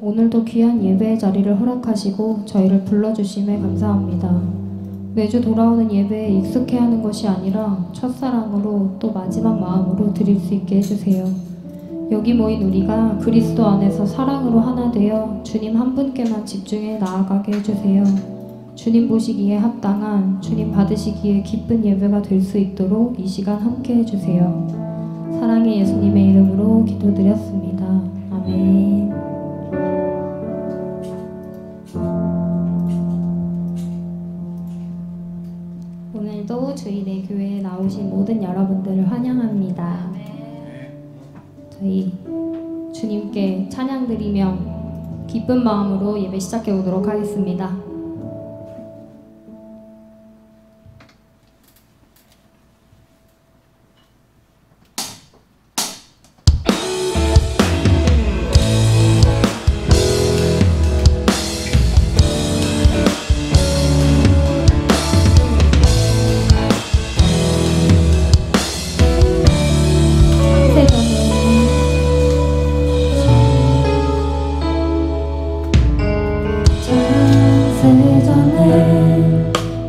오늘도 귀한 예배의 자리를 허락하시고 저희를 불러주심에 감사합니다. 매주 돌아오는 예배에 익숙해하는 것이 아니라 첫사랑으로 또 마지막 마음으로 드릴 수 있게 해주세요. 여기 모인 우리가 그리스도 안에서 사랑으로 하나 되어 주님 한 분께만 집중해 나아가게 해주세요. 주님 보시기에 합당한, 주님 받으시기에 기쁜 예배가 될 수 있도록 이 시간 함께 해주세요. 사랑의 예수님의 이름으로 기도드렸습니다. 아멘. 오늘도 주일의 교회에 나오신 모든 여러분들을 환영합니다. 저희 주님께 찬양 드리며 기쁜 마음으로 예배 시작해 보도록 하겠습니다.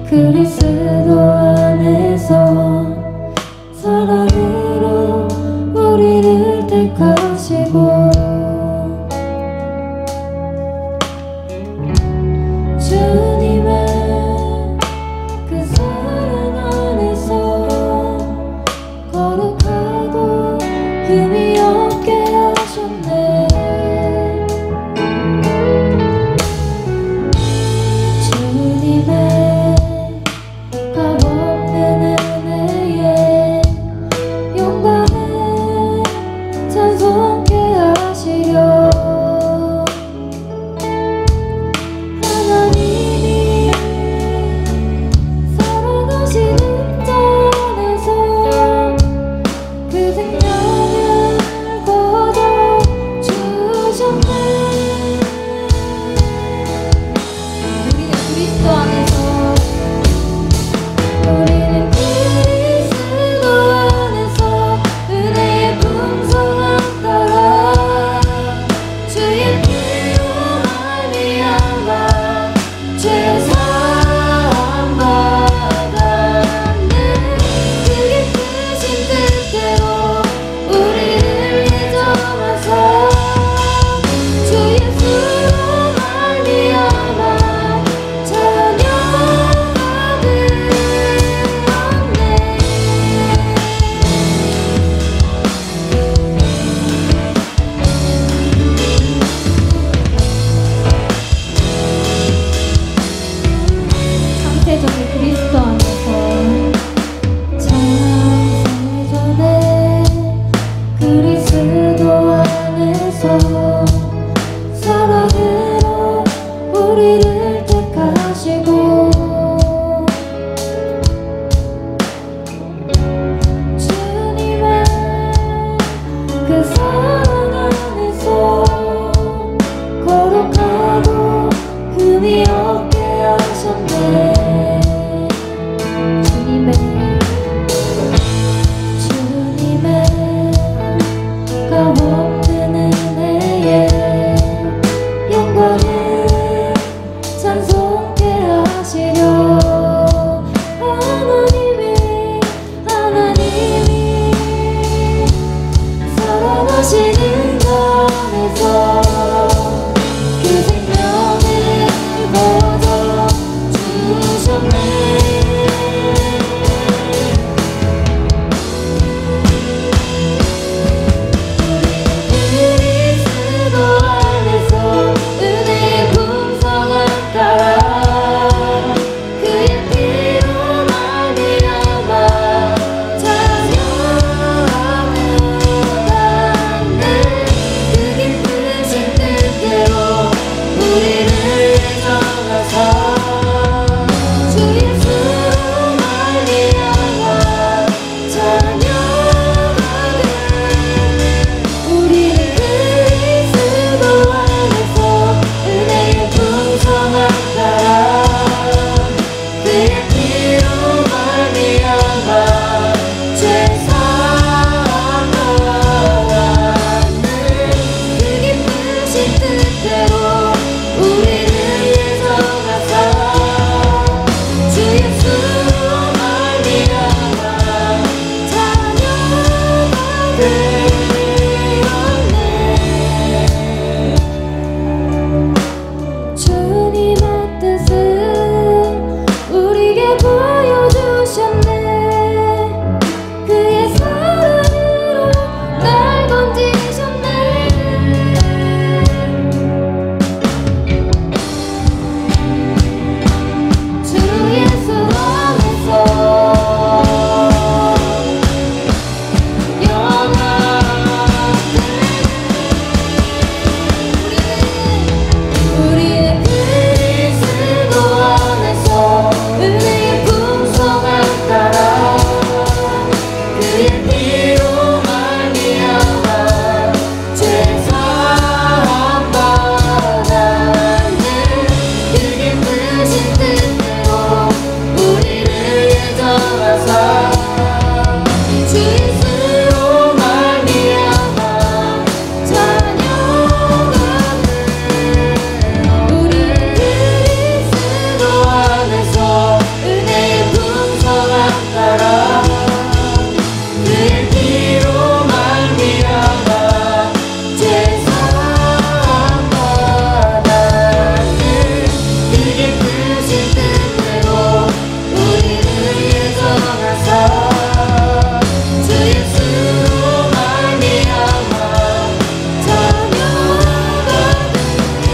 그리스도 안에서 사랑으로 우리를 택하시고 주님의 그 사랑 안에서 거룩하고 흠이 없게 하셨네. 주님의 그 기쁘신 뜻대로 우리를 예정하사 주 예수로 말미암아 자녀가 되었네.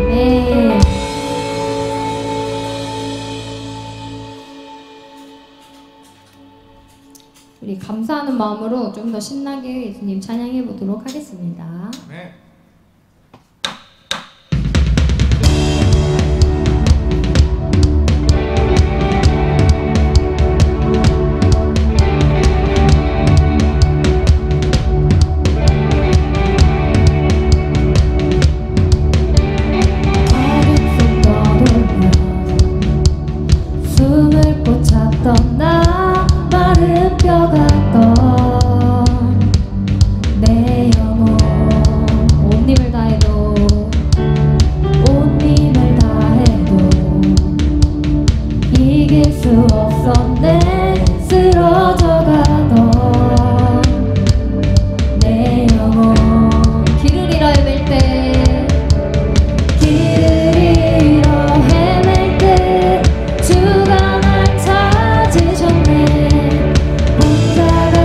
네. 우리 감사하는 마음으로 좀 더 신나게 예수님 찬양해 보도록 하겠습니다. 네. 어둠 떠돌며 숨을 못 찾던 나 마른 뼈 같던 내 영혼 온 힘을 다해도 온 힘을 다해도 이길 수 없었네. 쓰러져 가던 내 영혼 길을 잃어 헤맬 때 길을 잃어 헤맬 때 주가 날 찾으셨네. 혼자가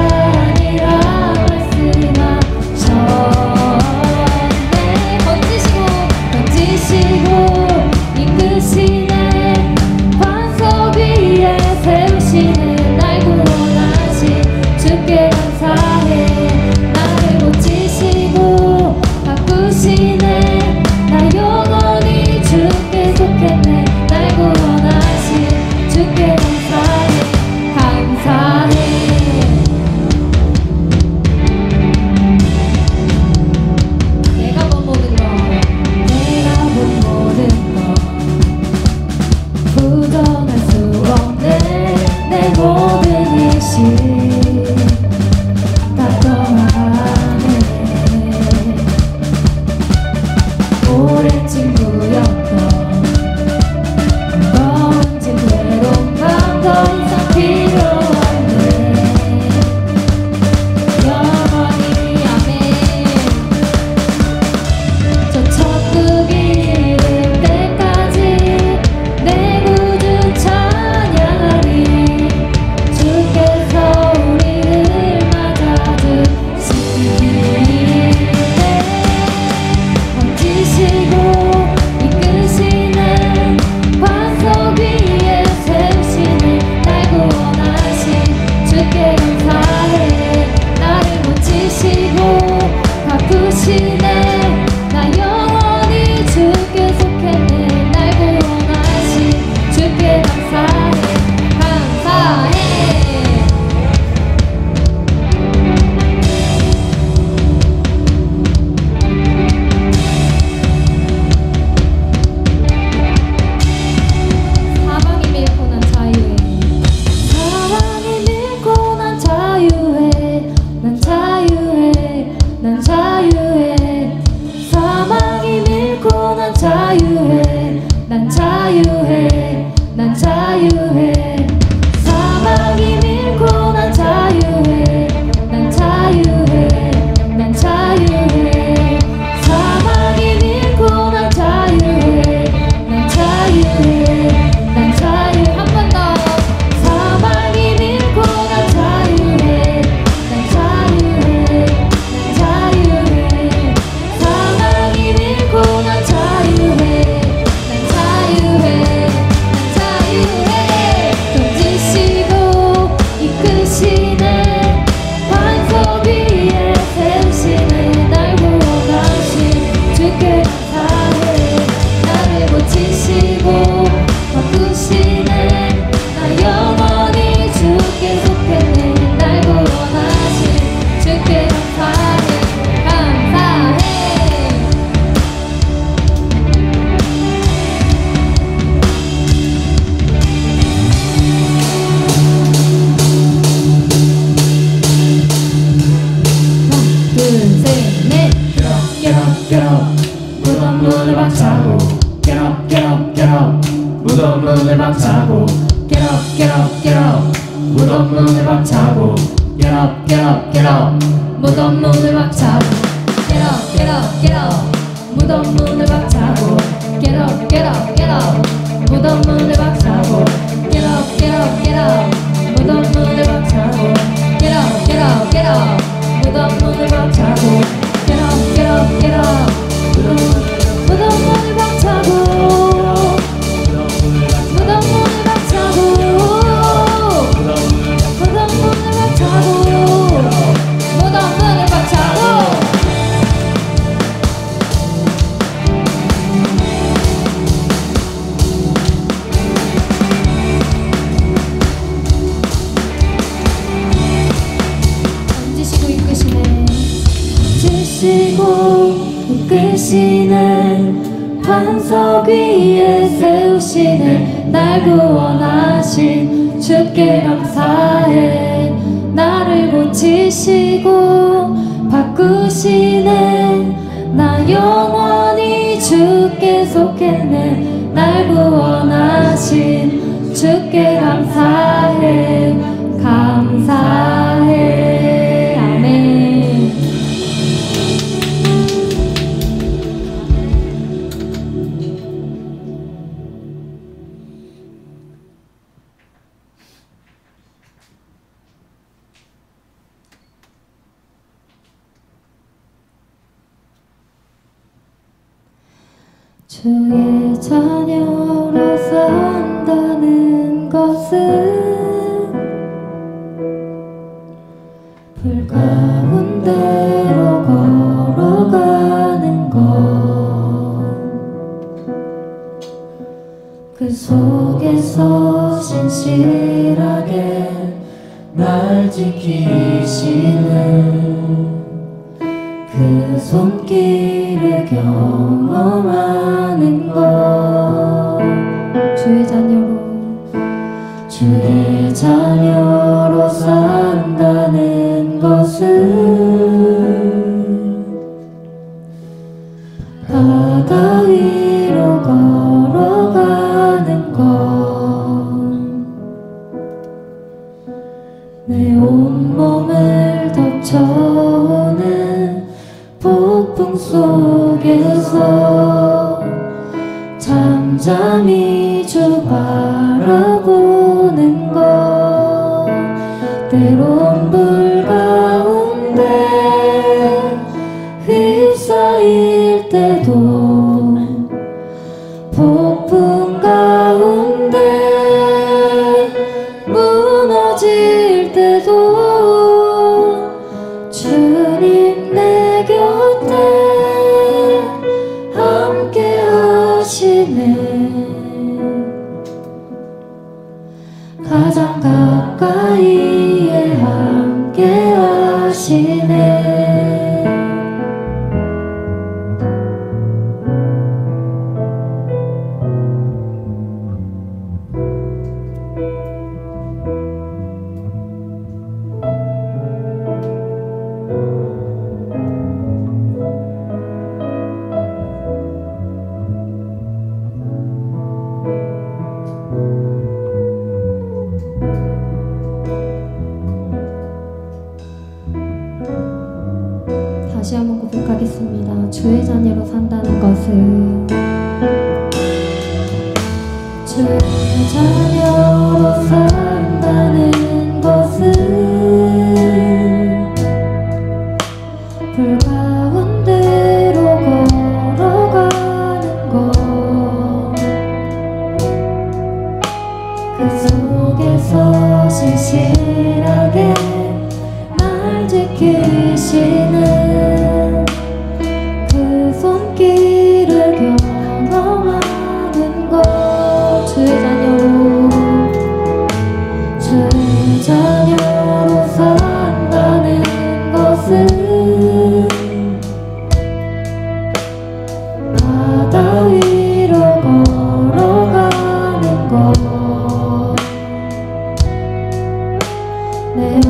아니라 말씀하셨네. 던지시고 이끄시네. 반석 위에 세우시네. 날 구원하신 주께 감사해. 나를 고치시고 바꾸시네. 나 영원히 주께 속했네. 날 구원하신 주께 감사해. 감사해. 내가 본 모든 것 내가 본 모든 것 부정할 수 없네. 내 모든 일심 다 떠나가네. 오랜 친구였던 먼진 외로운 마음 더 이상 필요 없네. 영원히 아멘. 저 천국 이를 때까지 내 구주 찬양하리. 주께서 우리를 맞아주시네. 던지시고 이끄시네. 반석 위에 세우시네. 날 구원하신 주께 감사해. 나를 고치시고 바꾸시네. 나 영원히 주께 속했네. 날 구원하신 주께 감사해. 감사해. 사방이 밀고 난 자유에 사랑이 밀고 난 자유해. 난 자유해. 난 자유해. 사망이 밀고 난 자유해. 난 자유해. 난 자유해. 사망이 밀고 난 자유해. 난 자유해. 난 자유해. 사망이 밀고 난 자유해. 난 자유해. 난 자유해. 한 번 더. 사망이 밀고 난 자유해. 난 자유해. 난 자유해. 사망이 밀고 난 자유해. 난 자유해. 난 자유해. get up 무덤 문을 박차고 get up get up get up 무덤 문을 박차고 get up get up get up 무덤 문을 박차고 get up get up get up 무덤 문을 박차고 get up get up get up 무덤 문을 박차고 get up get up get up 무덤 문을 박차고 get up get up get up 무덤 문을 박차고 get up get up get up 무덤 문을 박차고 무덤 문을 박차고 무덤 문을 박차고 무덤 문을 박차고 지시고 이끄시는 반석 위에 세우시네 날 구원하신 주께 감사해 나를 고치시고 바꾸시네 나 영원히 주께 속했네 날 구원하신 주께 감사해 감사해 아멘. 주의 자녀로 산다는 것은 불 가운데로 걸어가는 것 그 속에서 신실하게 날 지키시는 그 손길을 경험하는 것 주의 자녀로 산다는 것은 바다 위로 걸어가는 것 내 온몸을 덮쳐오는 폭풍 속에서 잠잠히 주 바라보는 것 때론 불 가운데 휩싸일 때도 폭풍 가운데 무너질 때도 주님 내 곁에 함께 하시네 가장 가까이에 함께 하시네 다시 한번 고백하겠습니다. 주의 자녀로 산다는 것은 주의 자녀로 산다는 것은 불 가운데로 걸어가는 것 그 속에서 신실하게 날 지키시는 그 손길을 경험하는 것 주의 자녀로 산다는 것은 바다 위로 걸어가는 것 내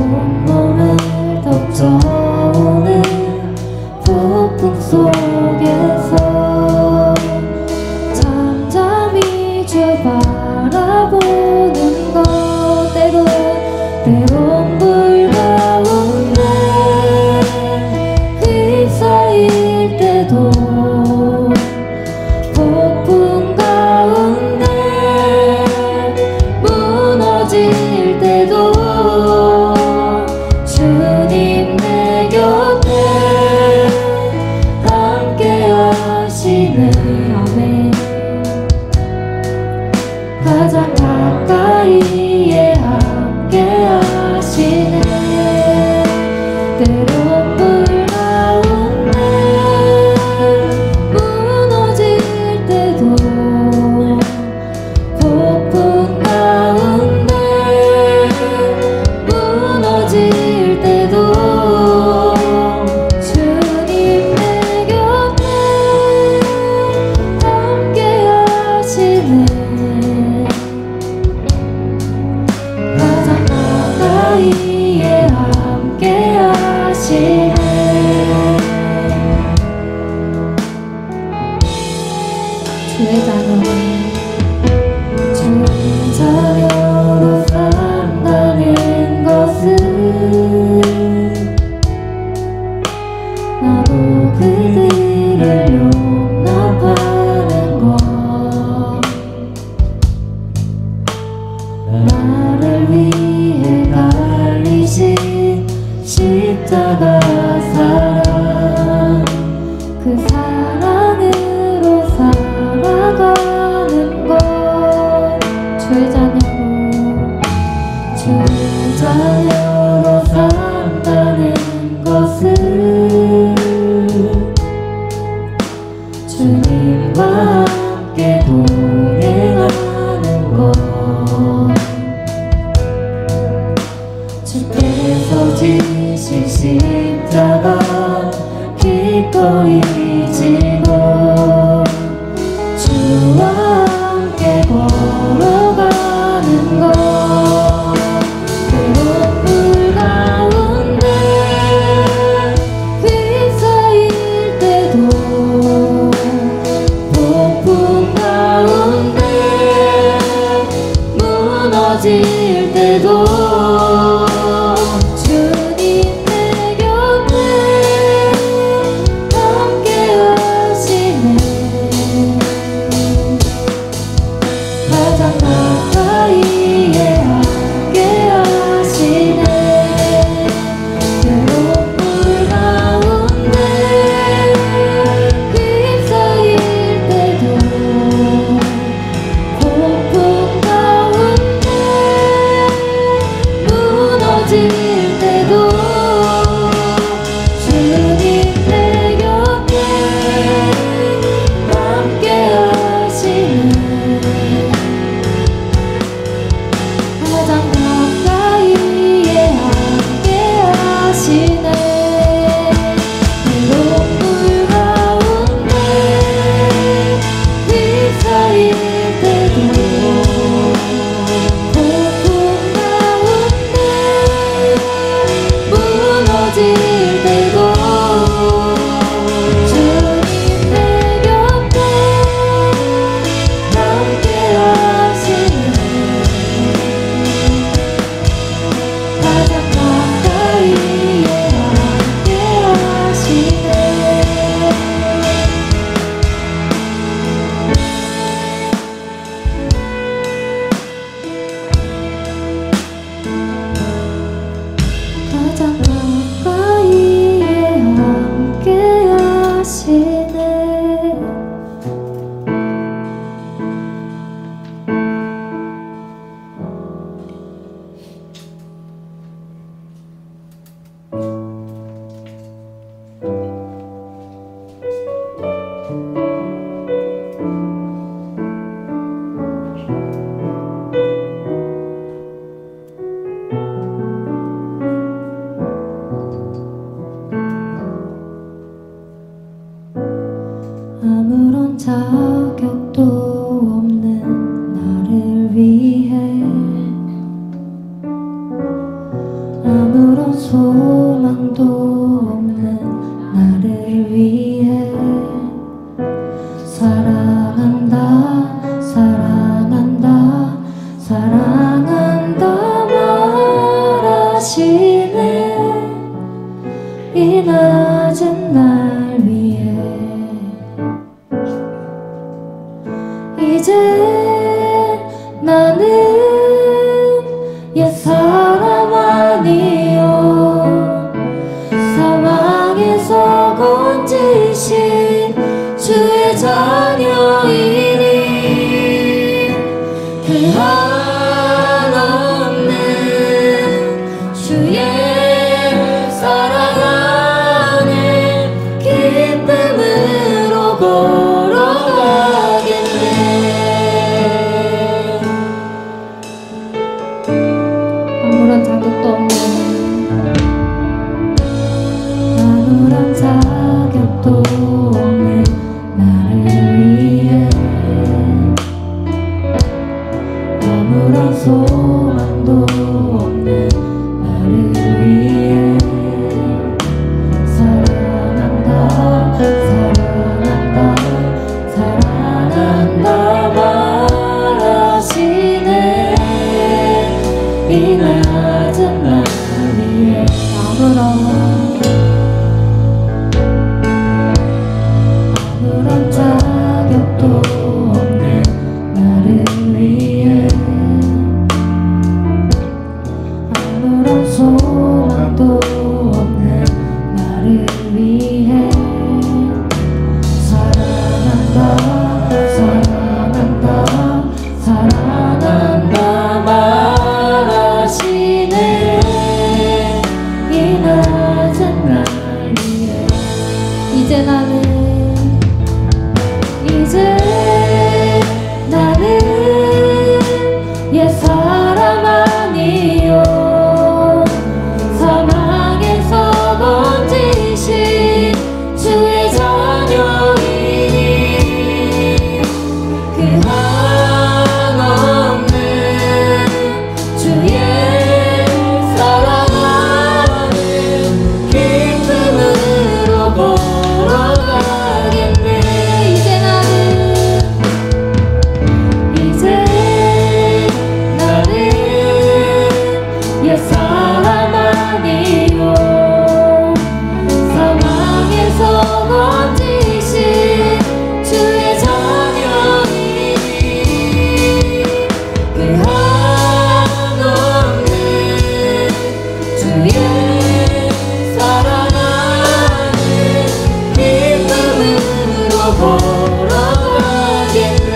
가장 가까이에 함께 하시네. 때론 물 가운데 무너질 때도 폭풍 가운데 무너질 때도 주님 내 곁에 함께 하시네. 가장 가까이에 함께 하시네. 주의 자녀로 산다는 것은 나도 그들을 용납하는 것, 나를 위해 달리신 십자가 사랑, 그 사랑으로 살아가는 것. 주의 자녀로 산다는 것은 주님과 함께 동행하는 것, 주께서 지신 십자가 기꺼이 지고 주와 함께 걸어가는 것. 때론 물 가운데 휩싸일 때도 폭풍 가운데 무너질 때도 주님 내 곁에 함께 하시네. 가장 가까이에 함께 하시네. 때론 물 가운데 휩싸일 때도 폭풍 가운데 무너질 때도 주님 내 곁에 함께 하시네. 가장 가까이에 함께 하시네. 때론 물 가운데 휩싸일 때도 폭풍 가운데 무너질 때도 주님 내 곁에 함께 하시네. 가장 가까이에 함께 하시네. 가장 가까이에 함께 하시네. 아무런 자격도 없는 나를 위해, 아무런 소망도 없는 나를 위해 사랑한다 사랑한다 사랑한다 말하시네. 이 낮은 날 위해 이제 나는 옛사람 아니요 그 한없는 주의 사랑 안에 기쁨으로 걸어가겠네. 아무런 자격도 없는 아무런 자격도 없는 나를 위해 아무런 소망도 없는 나를 위해 사랑한다 사랑한다 사랑한다 말하시네. 이 낮은 날 위해 아무런 자격도 없는 나를 위해 아무런 소망도 없는 나를 위해 사랑한다 사랑한다 사랑한다 말하시네. 이 낮은 날 위해 이제 나는 옛 사람 아니요 사망에서 건지신 주의 자녀이니 그 한없는 주의 사랑 안에 기쁨으로 걸어가겠네. 이제 나는 옛 사람 아니요 사망에서 건지신 주의 자녀이니 그 한없는 주의 사랑 안에 기쁨으로 걸어가겠네.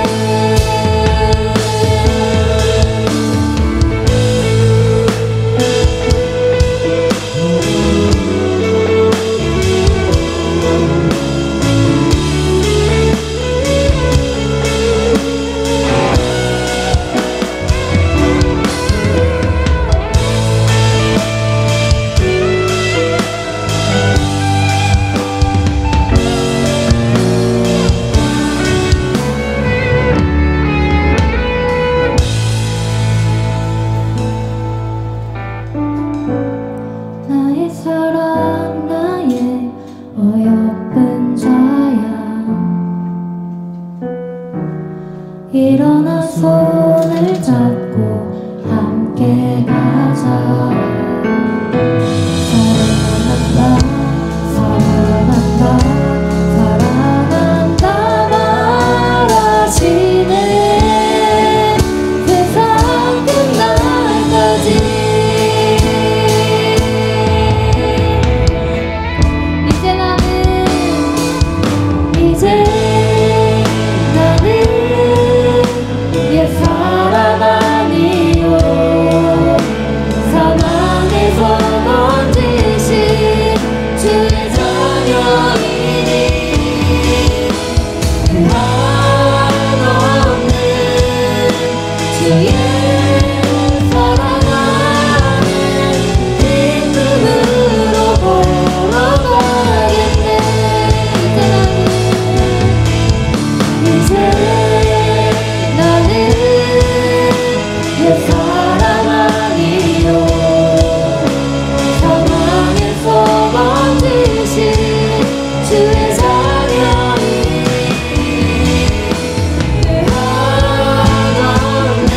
나의 사랑 나의 어여쁜 자야 일어나 손을 잡고 함께 가자. 사랑한다 사랑한다 사랑한다 말하시네. 세상 끝날까지 옛 사람 아니요 사망에서 건지신 주의 자녀이니 그 한없는 주의 사랑 안에 기쁨으로 걸어가겠네. 이제 나는 옛 사람 아니요 사망에서 건지신 주의 자녀이니 그 한없는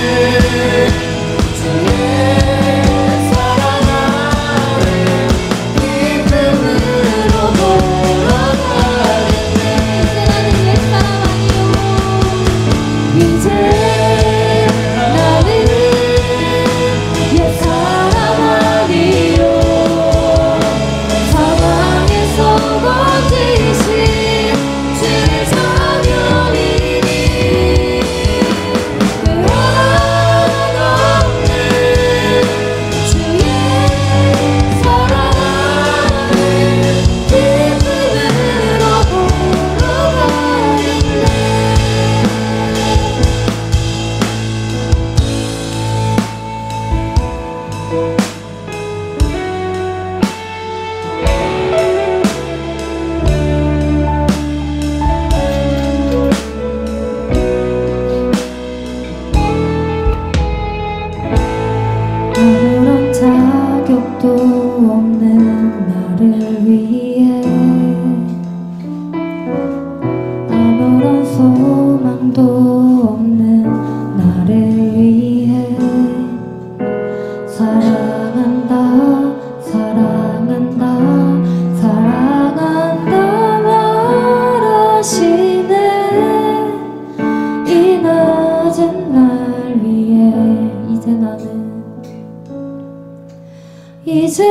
이제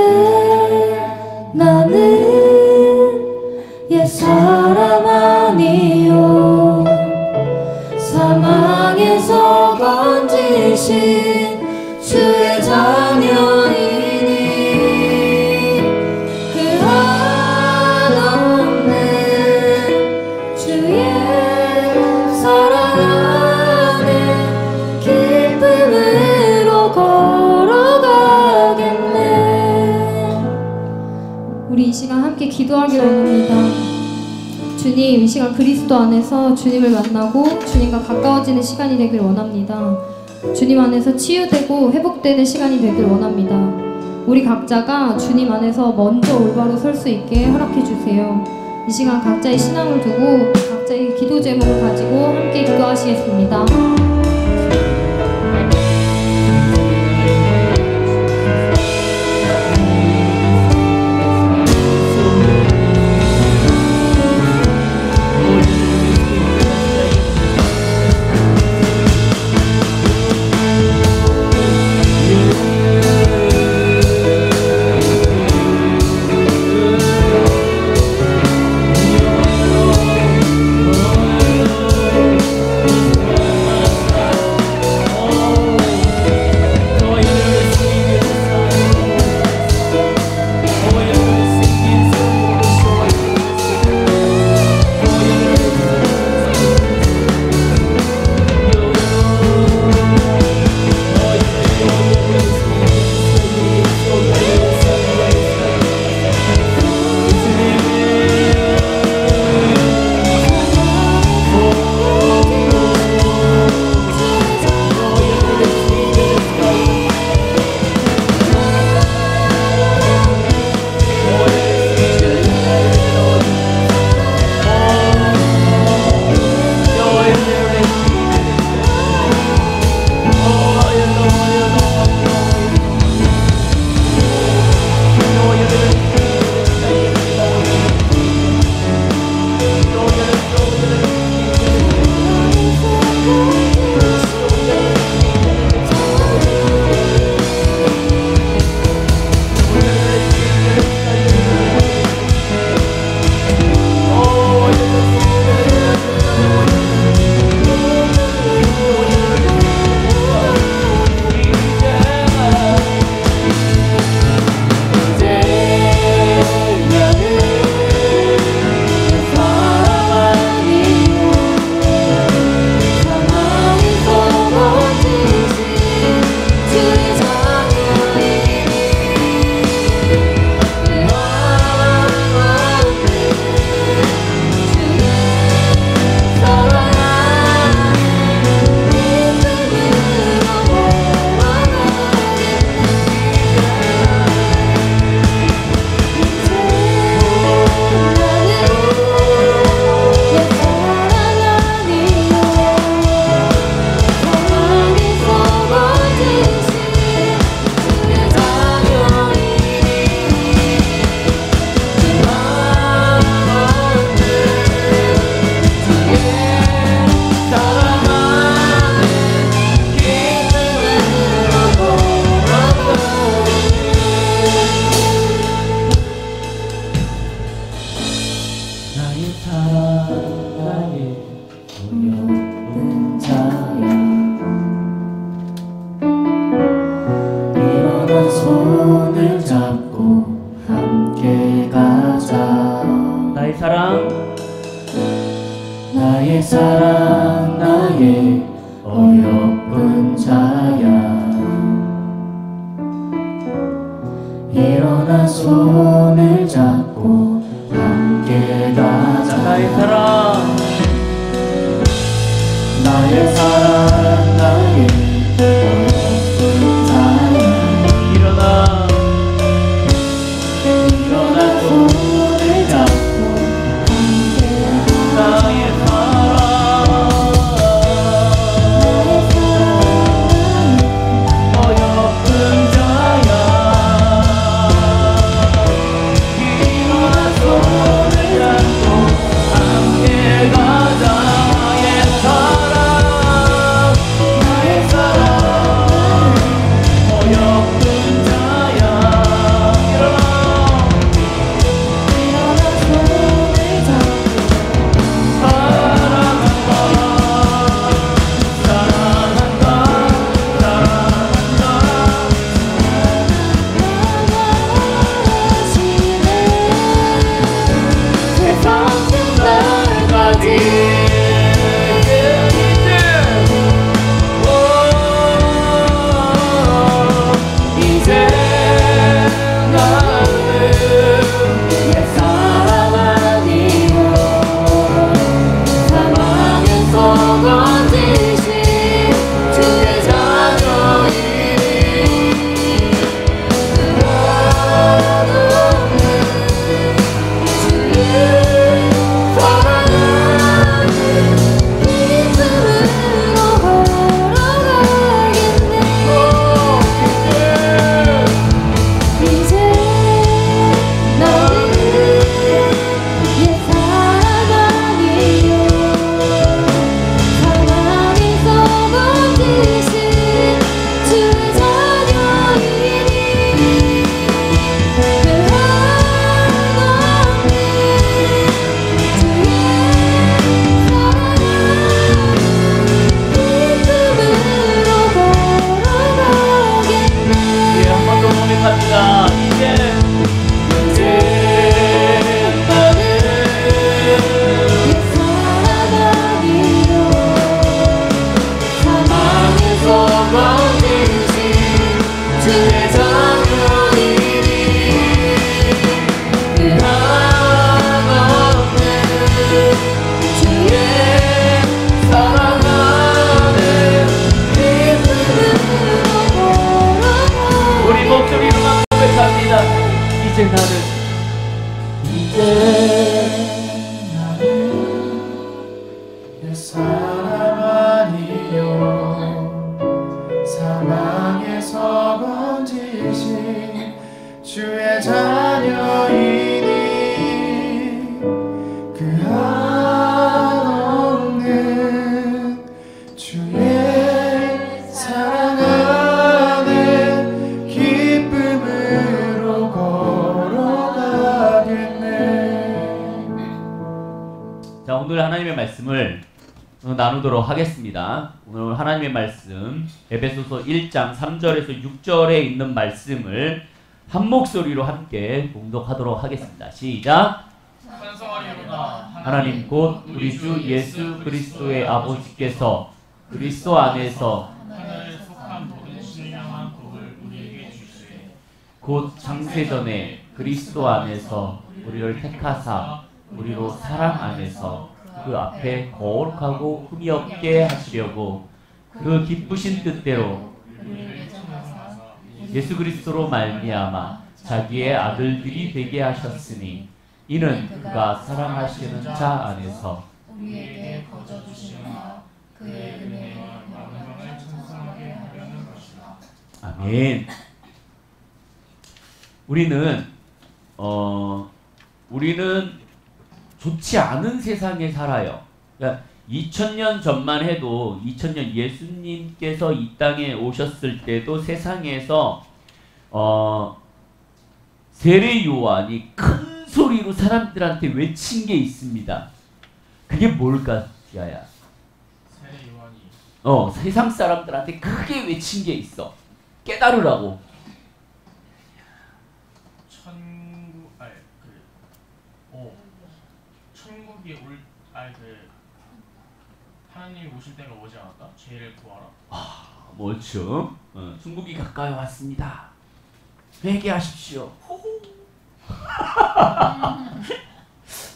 나는 옛사람 아니요 사망에서 건지신 주의 자녀이니 그 한없는 주의 사랑 안에 기쁨으로 걸어가겠네. 우리 이 시간 함께 기도하기를 원합니다. 주님, 이 시간 그리스도 안에서 주님을 만나고 주님과 가까워지는 시간이 되길 원합니다. 주님 안에서 치유되고 회복되는 시간이 되길 원합니다. 우리 각자가 주님 안에서 먼저 올바로 설 수 있게 허락해 주세요. 이 시간 각자의 신앙을 두고 각자의 기도 제목을 가지고 함께 기도하시겠습니다. 나의 사랑 나의 어여쁜 자야 일어나 손을 잡고 함께 가자 나의 사랑 나의 사랑 나의 어여쁜 자야 일어나 손을 잡고 나의 사랑 어여쁜 자야 사망에서 건지신 주의 자녀이니 그 한없는 주의 사랑 안에 기쁨으로 걸어가겠네. 자, 오늘 하나님의 말씀을 나누도록 하겠습니다. 오늘 하나님의 말씀 에베소서 1장 3절에서 6절에 있는 말씀을 한 목소리로 함께 봉독하도록 하겠습니다. 시작! 찬송하리로다 하나님 곧 우리 주 예수 그리스도의 아버지께서 그리스도 안에서 하늘에 속한 모든 신령한 복을 우리에게 주시되 곧 창세전에 그리스도 안에서 우리를 택하사 우리로 사랑 안에서 그 앞에 거룩하고 흠이 없게 하시려고 그 기쁘신 뜻대로 예수 그리스도로 말미암아 자기의 아들들이 되게 하셨으니 이는 그가 사랑하시는 자 안에서 우리에게 거저 주시나 그의 은혜와 영광을 찬송하게 하려는 것이다. 아멘. 우리는 좋지 않은 세상에 살아요. 그러니까 2000년 전만 해도 2000년 예수님께서 이 땅에 오셨을 때도 세상에서 세례 요한이 큰 소리로 사람들한테 외친 게 있습니다. 그게 뭘까, 지아야? 세례 요한이 세상 사람들한테 크게 외친 게 있어. 깨달으라고. 천국이 하나님이 오실 때가 오지 않았다? 죄를 구하라. 뭐죠? 중국이 가까이 왔습니다. 회개하십시오.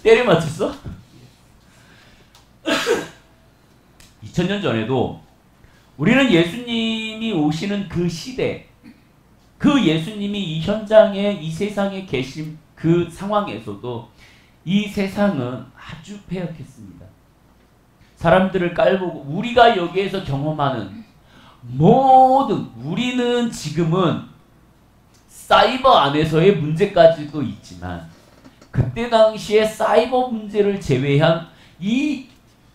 때려 맞췄어? 2000년 전에도 우리는 예수님이 오시는 그 시대, 그 예수님이 이 현장에, 이 세상에 계신 그 상황에서도 이 세상은 아주 패역했습니다. 사람들을 깔보고 우리가 여기에서 경험하는 모든, 우리는 지금은 사이버 안에서의 문제까지도 있지만 그때 당시에 사이버 문제를 제외한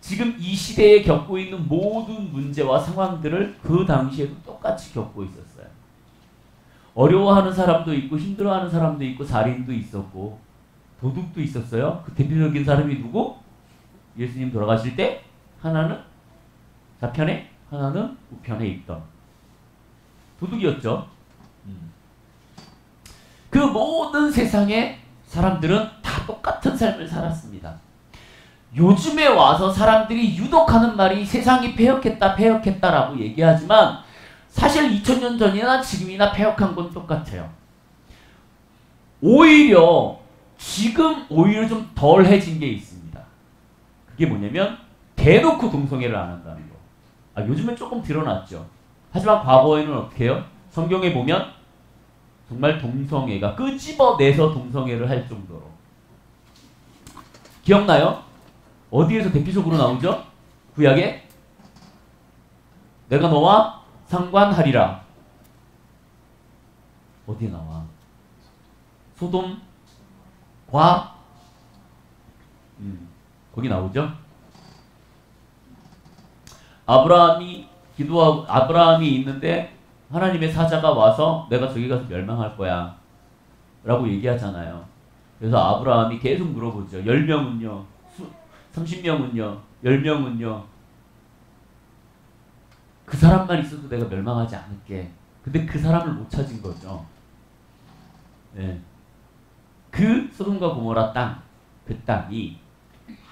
지금 이 시대에 겪고 있는 모든 문제와 상황들을 그 당시에도 똑같이 겪고 있었어요. 어려워하는 사람도 있고 힘들어하는 사람도 있고 살인도 있었고 도둑도 있었어요. 그 대표적인 사람이 누구? 예수님 돌아가실 때 하나는 좌편에 하나는 우편에 있던 도둑이었죠. 그 모든 세상의 사람들은 다 똑같은 삶을 살았습니다. 요즘에 와서 사람들이 유독하는 말이 세상이 패역했다라고 얘기하지만 사실 2000년 전이나 지금이나 패역한 건 똑같아요. 지금 오히려 좀 덜해진 게 있습니다. 그게 뭐냐면 대놓고 동성애를 안 한다는 거. 요즘엔 조금 드러났죠. 하지만 과거에는 어떻게 해요? 성경에 보면 정말 동성애가 끄집어내서 동성애를 할 정도로. 기억나요? 어디에서 대표적으로 나오죠? 구약에 내가 너와 상관하리라. 어디에 나와? 소돔과 거기 나오죠? 아브라함이 있는데 하나님의 사자가 와서 내가 저기 가서 멸망할 거야 라고 얘기하잖아요. 그래서 아브라함이 계속 물어보죠. 10명은요? 30명은요? 10명은요? 그 사람만 있어도 내가 멸망하지 않을게. 근데 그 사람을 못 찾은 거죠. 네. 그 소돔과 고모라 땅, 그 땅이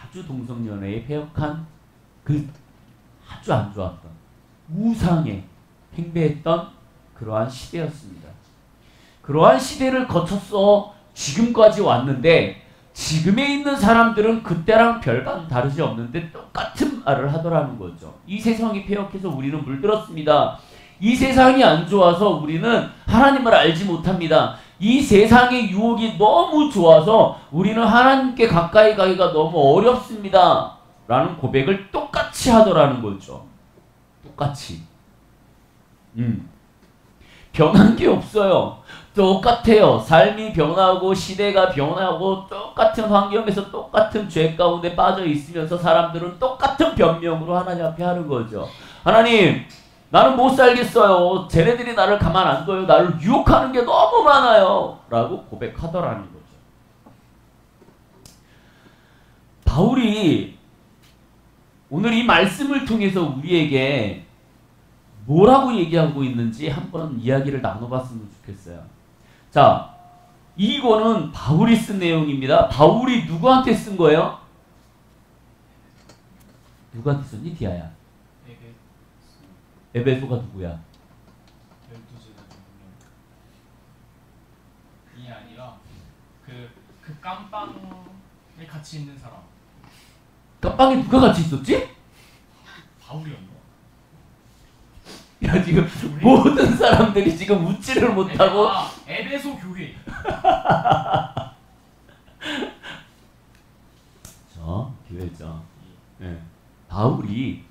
아주 동성연애에 패역한 그 아주 안 좋았던 우상에 팽배했던 그러한 시대였습니다. 그러한 시대를 거쳐서 지금까지 왔는데 지금에 있는 사람들은 그때랑 별반 다르지 없는데 똑같은 말을 하더라는 거죠. 이 세상이 패역해서 우리는 물들었습니다. 이 세상이 안 좋아서 우리는 하나님을 알지 못합니다. 이 세상의 유혹이 너무 좋아서 우리는 하나님께 가까이 가기가 너무 어렵습니다. 라는 고백을 똑같이 하더라는 거죠. 똑같이. 변한 게 없어요. 똑같아요. 삶이 변하고 시대가 변하고 똑같은 환경에서 똑같은 죄 가운데 빠져 있으면서 사람들은 똑같은 변명으로 하나님 앞에 하는 거죠. 하나님, 나는 못 살겠어요. 쟤네들이 나를 가만 안 둬요. 나를 유혹하는 게 너무 많아요. 라고 고백하더라는 거죠. 바울이 오늘 이 말씀을 통해서 우리에게 뭐라고 얘기하고 있는지 한번 이야기를 나눠봤으면 좋겠어요. 자, 이거는 바울이 쓴 내용입니다. 바울이 누구한테 쓴 거예요? 누구한테 썼니, 디아야? 에베소가 누구야? 12제자이 아니라 그 깜빵에 같이 있는 사람. 깜빵에 누가 같이 있었지? 바울이었나? 야, 지금 모든 사람들이 지금 웃지를 못하고 에베소 교회. 교회죠. 네. 바울이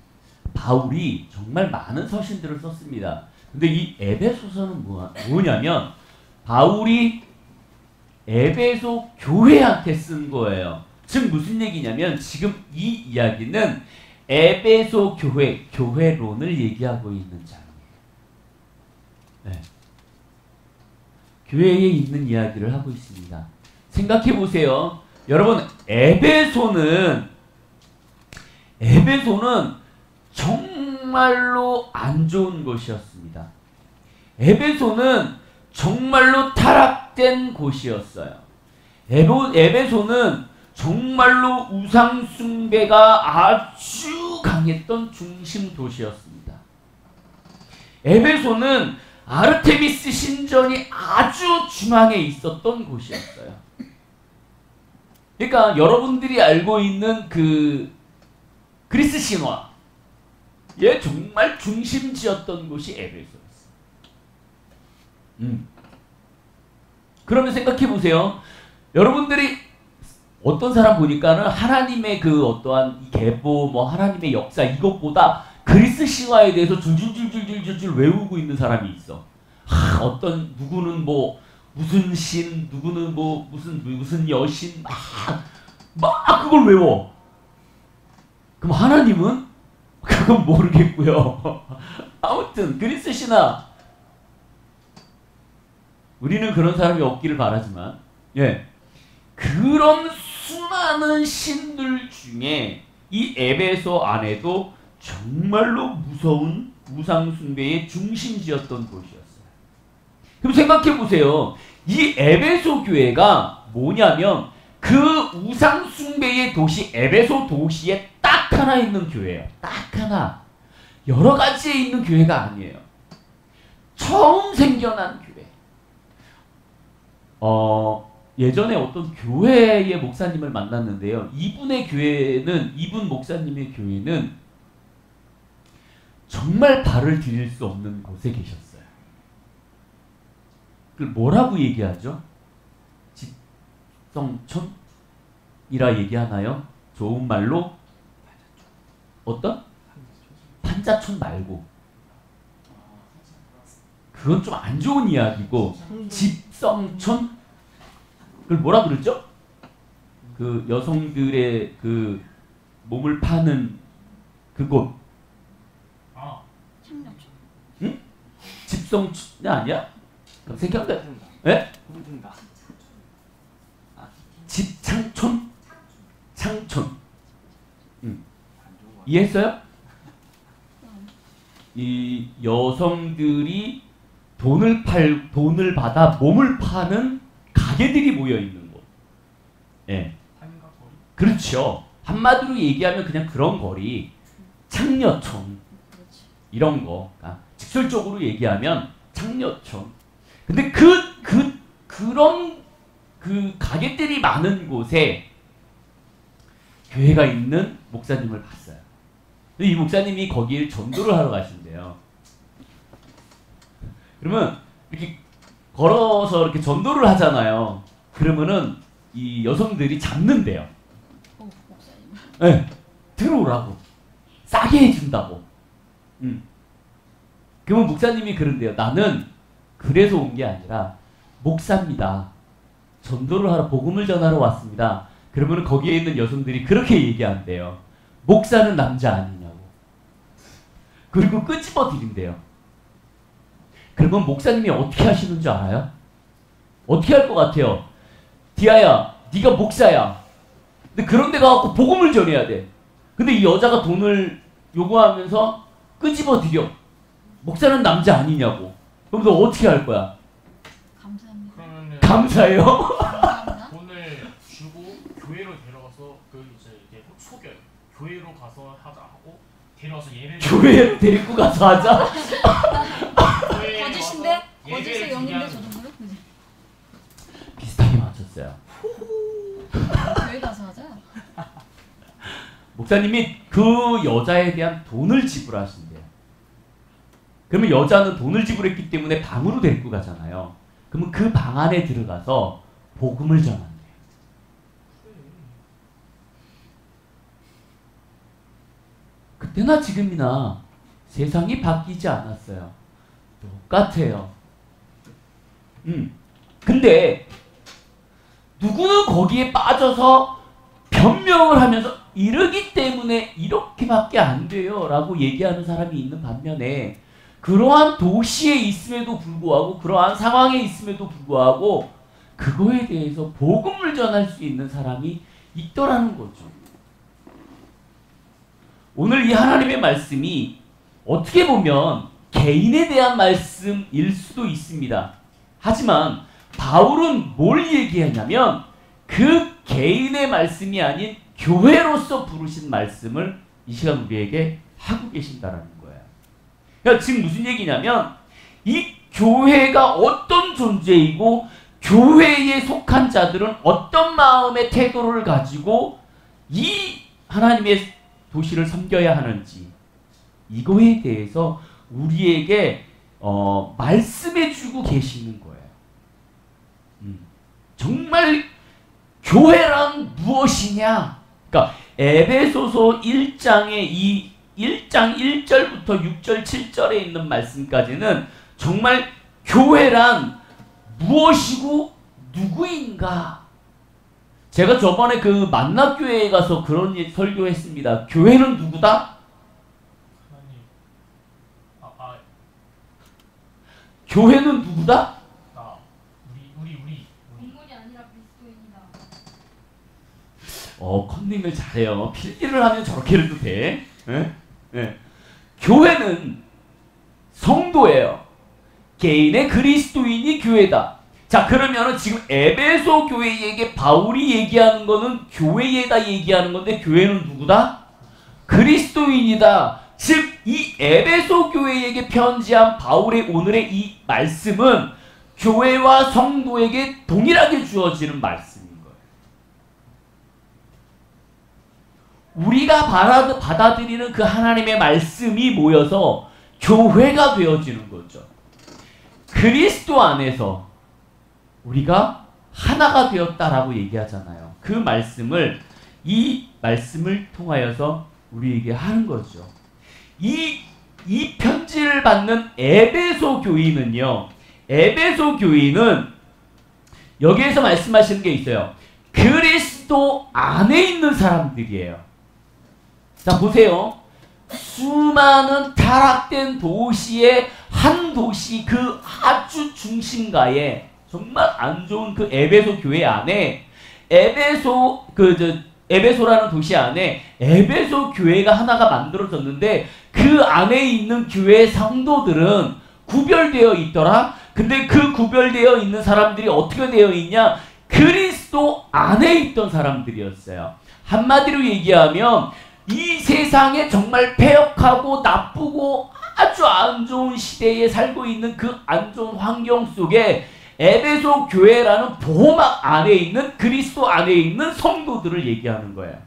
정말 많은 서신들을 썼습니다. 근데 이 에베소서는 뭐냐면 바울이 에베소 교회한테 쓴 거예요. 즉 무슨 얘기냐면 지금 이 이야기는 에베소 교회론을 얘기하고 있는 장이에요. 네. 교회에 있는 이야기를 하고 있습니다. 생각해 보세요. 여러분, 에베소는 정말로 안 좋은 곳이었습니다. 에베소는 정말로 타락된 곳이었어요. 에베소는 정말로 우상 숭배가 아주 강했던 중심 도시였습니다. 에베소는 아르테미스 신전이 아주 중앙에 있었던 곳이었어요. 그러니까 여러분들이 알고 있는 그 그리스 신화의 정말 중심지였던 곳이 에베소였어요. 그러면 생각해 보세요. 여러분들이 어떤 사람 보니까는 하나님의 그 어떠한 계보, 뭐 하나님의 역사 이것보다 그리스 신화에 대해서 줄줄줄줄줄줄 외우고 있는 사람이 있어. 어떤 누구는 뭐 무슨 신, 누구는 뭐 무슨 여신, 막 그걸 외워. 그럼 하나님은 그건 모르겠고요. 아무튼 그리스 신화, 우리는 그런 사람이 없기를 바라지만, 예, 그런 수많은 신들 중에 이 에베소 안에도 정말로 무서운 우상 숭배의 중심지였던 곳이었어요. 그럼 생각해 보세요. 이 에베소 교회가 뭐냐면 그 우상 숭배의 도시 에베소 도시에 딱 하나 있는 교회예요. 딱 하나. 여러 가지에 있는 교회가 아니에요. 처음 생겨난 교회. 예전에 어떤 교회의 목사님을 만났는데요. 이분 목사님의 교회는 정말 발을 디딜 수 없는 곳에 계셨어요. 그걸 뭐라고 얘기하죠? 집성촌이라 얘기하나요? 좋은 말로? 어떤? 판자촌 말고. 그건 좀 안 좋은 이야기고, 집성촌? 그걸 뭐라 그러죠? 그 여성들의 그 몸을 파는 그곳. 응? 집성촌이 아니야? 생각나? 예? 집창촌? 창촌. 이해했어요? 이 여성들이 돈을 받아 몸을 파는 가게들이 모여 있는 곳. 예. 그렇죠. 한마디로 얘기하면 그냥 그런 거리. 창녀촌. 이런 거. 직설적으로 얘기하면 창녀촌. 근데 그런 그 가게들이 많은 곳에 교회가 있는 목사님을 봤어요. 이 목사님이 거기에 전도를 하러 가신대요. 그러면 이렇게 걸어서 이렇게 전도를 하잖아요. 그러면은 이 여성들이 잡는데요. 네, 들어오라고. 싸게 해준다고. 그러면 목사님이 그런데요. 나는 그래서 온 게 아니라 목사입니다. 전도를 하러 복음을 전하러 왔습니다. 그러면 거기에 있는 여성들이 그렇게 얘기한대요. 목사는 남자 아니냐고. 그리고 끄집어 드린대요. 그러면 목사님이 어떻게 하시는 줄 알아요? 어떻게 할 것 같아요? 디아야, 네가 목사야. 근데 그런 데 가서 복음을 전해야 돼. 근데 이 여자가 돈을 요구하면서 끄집어 드려. 목사는 남자 아니냐고. 그럼 너 어떻게 할 거야? 감사합니다. 그러면은 감사해요. 감사합니다. 돈을 주고 교회로 데려가서 그 이제 속여요. 교회로 가서 하자 하고 데려와서 예배를 교회를 데리고 가서 하자. 교회에 거짓인데? 와서 거짓의 예배를 영인데 준비하는 저 정도로? 그지? 비슷하게 맞췄어요. 교회 가서 하자. 목사님이 그 여자에 대한 돈을 지불하신대요. 그러면 여자는 돈을 지불했기 때문에 방으로 데리고 가잖아요. 그러면 그 방 안에 들어가서 복음을 전한대요. 그때나 지금이나 세상이 바뀌지 않았어요. 똑같아요. 근데 누구는 거기에 빠져서 변명을 하면서 이러기 때문에 이렇게밖에 안 돼요 라고 얘기하는 사람이 있는 반면에 그러한 도시에 있음에도 불구하고 그러한 상황에 있음에도 불구하고 그거에 대해서 복음을 전할 수 있는 사람이 있더라는 거죠. 오늘 이 하나님의 말씀이 어떻게 보면 개인에 대한 말씀일 수도 있습니다. 하지만 바울은 뭘 얘기하냐면 그 개인의 말씀이 아닌 교회로서 부르신 말씀을 이 시간 우리에게 하고 계신다라는 거예요. 그러니까 지금 무슨 얘기냐면 이 교회가 어떤 존재이고 교회에 속한 자들은 어떤 마음의 태도를 가지고 이 하나님의 도시를 섬겨야 하는지 이거에 대해서 우리에게 말씀해 주고 계시는 거예요. 정말 교회란 무엇이냐? 그러니까 에베소서 1장의 이 1장 1절부터 6절 7절에 있는 말씀까지는 정말 교회란 무엇이고 누구인가? 제가 저번에 그 만나교회에 가서 그런 설교했습니다. 교회는 누구다? 하나님 교회는 누구다? 나 우리 공문이 아니라 그리스도인이다. 컨닝을 잘해요. 필기를 하면 저렇게 해도 돼. 예? 예. 교회는 성도예요. 개인의 그리스도인이 교회다. 자, 그러면은 지금 에베소 교회에게 바울이 얘기하는 거는 교회에다 얘기하는 건데 교회는 누구다? 그리스도인이다. 즉, 이 에베소 교회에게 편지한 바울의 오늘의 이 말씀은 교회와 성도에게 동일하게 주어지는 말씀인 거예요. 우리가 받아들이는 그 하나님의 말씀이 모여서 교회가 되어지는 거죠. 그리스도 안에서 우리가 하나가 되었다라고 얘기하잖아요. 그 말씀을 이 말씀을 통하여서 우리에게 하는 거죠. 이 편지를 받는 에베소 교인은요. 에베소 교인은 여기에서 말씀하시는 게 있어요. 그리스도 안에 있는 사람들이에요. 자, 보세요. 수많은 타락된 도시의 한 도시 그 아주 중심가에 정말 안 좋은 그 에베소 교회 안에 에베소라는 도시 안에 에베소 교회가 하나가 만들어졌는데 그 안에 있는 교회 성도들은 구별되어 있더라. 근데 그 구별되어 있는 사람들이 어떻게 되어 있냐? 그리스도 안에 있던 사람들이었어요. 한마디로 얘기하면 이 세상에 정말 패역하고 나쁘고 아주 안 좋은 시대에 살고 있는 그 안 좋은 환경 속에 에베소 교회라는 보호막 안에 있는 그리스도 안에 있는 성도들을 얘기하는 거예요.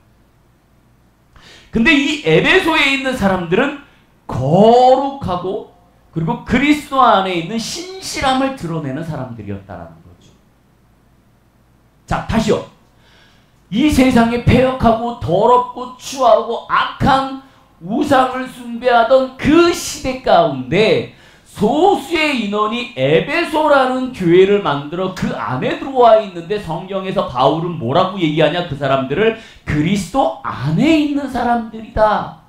근데 이 에베소에 있는 사람들은 거룩하고 그리고 그리스도 안에 있는 신실함을 드러내는 사람들이었다라는 거죠. 자, 다시요. 이 세상에 패역하고 더럽고 추하고 악한 우상을 숭배하던 그 시대 가운데 소수의 인원이 에베소라는 교회를 만들어 그 안에 들어와 있는데 성경에서 바울은 뭐라고 얘기하냐? 그 사람들을 그리스도 안에 있는 사람들이다.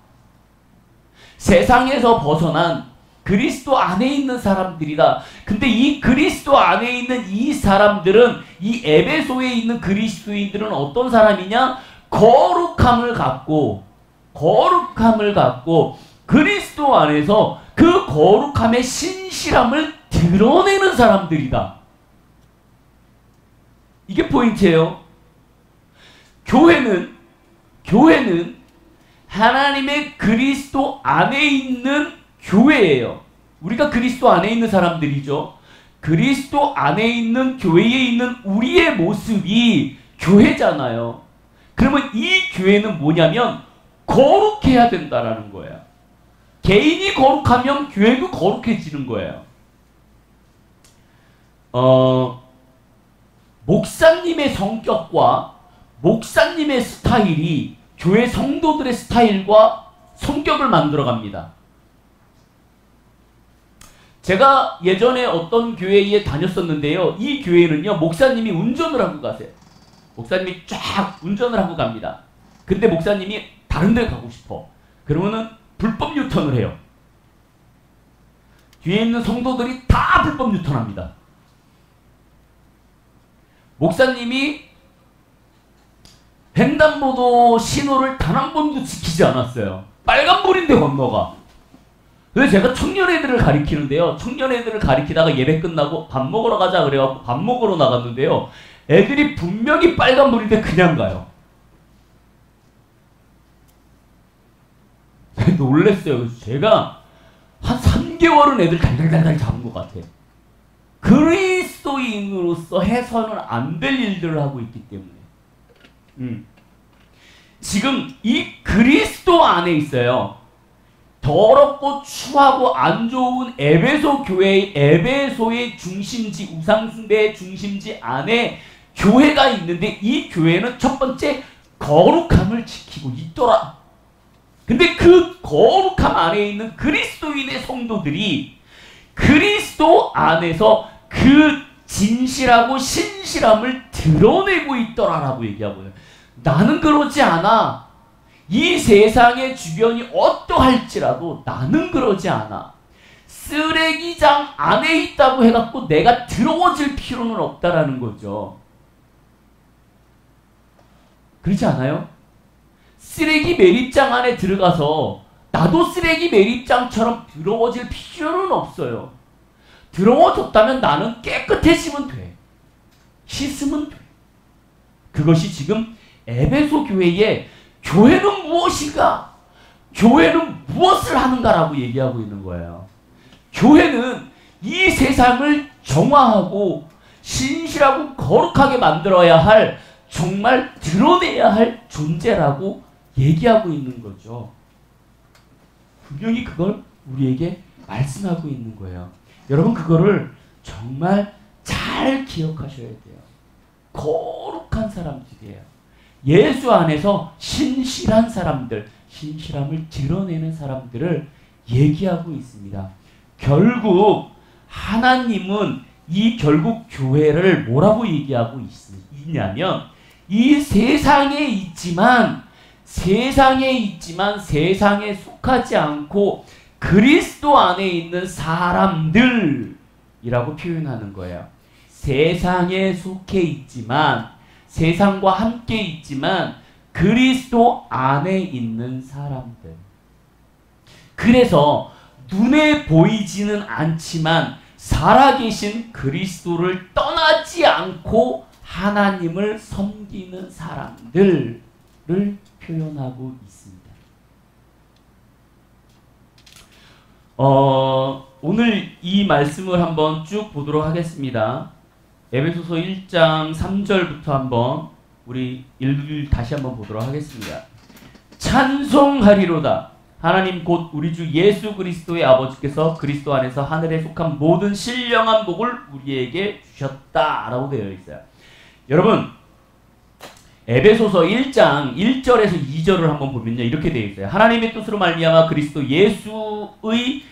세상에서 벗어난 그리스도 안에 있는 사람들이다. 근데 이 그리스도 안에 있는 이 사람들은, 이 에베소에 있는 그리스도인들은 어떤 사람이냐? 거룩함을 갖고 그리스도 안에서 그 거룩함의 신실함을 드러내는 사람들이다. 이게 포인트예요. 교회는 하나님의 그리스도 안에 있는 교회예요. 우리가 그리스도 안에 있는 사람들이죠. 그리스도 안에 있는 교회에 있는 우리의 모습이 교회잖아요. 그러면 이 교회는 뭐냐면 거룩해야 된다라는 거예요. 개인이 거룩하면 교회도 거룩해지는 거예요. 목사님의 성격과 목사님의 스타일이 교회 성도들의 스타일과 성격을 만들어갑니다. 제가 예전에 어떤 교회에 다녔었는데요. 이 교회는요, 목사님이 운전을 하고 가세요. 목사님이 쫙 운전을 하고 갑니다. 근데 목사님이 다른 데 가고 싶어. 그러면은 불법 유턴을 해요. 뒤에 있는 성도들이 다 불법 유턴합니다. 목사님이 횡단보도 신호를 단 한 번도 지키지 않았어요. 빨간불인데 건너가. 그래서 제가 청년애들을 가리키는데요. 청년애들을 가리키다가 예배 끝나고 밥 먹으러 가자 그래갖고 밥 먹으러 나갔는데요. 애들이 분명히 빨간불인데 그냥 가요. 놀랬어요. 그래서 제가 한 3개월은 애들 달달달달 잡은 것 같아요. 그리스도인으로서 해서는 안 될 일들을 하고 있기 때문에. 지금 이 그리스도 안에 있어요. 더럽고 추하고 안 좋은 에베소 교회의 에베소의 중심지, 우상숭배의 중심지 안에 교회가 있는데 이 교회는 첫 번째 거룩함을 지키고 있더라. 근데 그 거룩함 안에 있는 그리스도인의 성도들이 그리스도 안에서 그 진실하고 신실함을 드러내고 있더라라고 얘기하고요. 나는 그러지 않아. 이 세상의 주변이 어떠할지라도 나는 그러지 않아. 쓰레기장 안에 있다고 해갖고 내가 더러워질 필요는 없다라는 거죠. 그렇지 않아요? 쓰레기 매립장 안에 들어가서 나도 쓰레기 매립장처럼 더러워질 필요는 없어요. 더러워졌다면 나는 깨끗해지면 돼. 씻으면 돼. 그것이 지금 에베소 교회의 교회는 무엇인가? 교회는 무엇을 하는가라고 얘기하고 있는 거예요. 교회는 이 세상을 정화하고 신실하고 거룩하게 만들어야 할, 정말 드러내야 할 존재라고 얘기하고 있는 거죠. 분명히 그걸 우리에게 말씀하고 있는 거예요. 여러분 그거를 정말 잘 기억하셔야 돼요. 거룩한 사람들이에요. 예수 안에서 신실한 사람들, 신실함을 드러내는 사람들을 얘기하고 있습니다. 결국 하나님은 이 결국 교회를 뭐라고 얘기하고 있냐면 이 세상에 있지만 세상에 속하지 않고 그리스도 안에 있는 사람들이라고 표현하는 거예요. 세상에 속해 있지만, 세상과 함께 있지만 그리스도 안에 있는 사람들. 그래서 눈에 보이지는 않지만 살아계신 그리스도를 떠나지 않고 하나님을 섬기는 사람들을 표현하고 있습니다. 오늘 이 말씀을 한번 쭉 보도록 하겠습니다. 에베소서 1장 3절부터 한번 우리 다시 한번 보도록 하겠습니다. 찬송하리로다. 하나님 곧 우리 주 예수 그리스도의 아버지께서 그리스도 안에서 하늘에 속한 모든 신령한 복을 우리에게 주셨다라고 되어 있어요. 여러분 에베소서 1장 1절에서 2절을 한번 보면요 이렇게 되어 있어요. 하나님의 뜻으로 말미암아 그리스도 예수의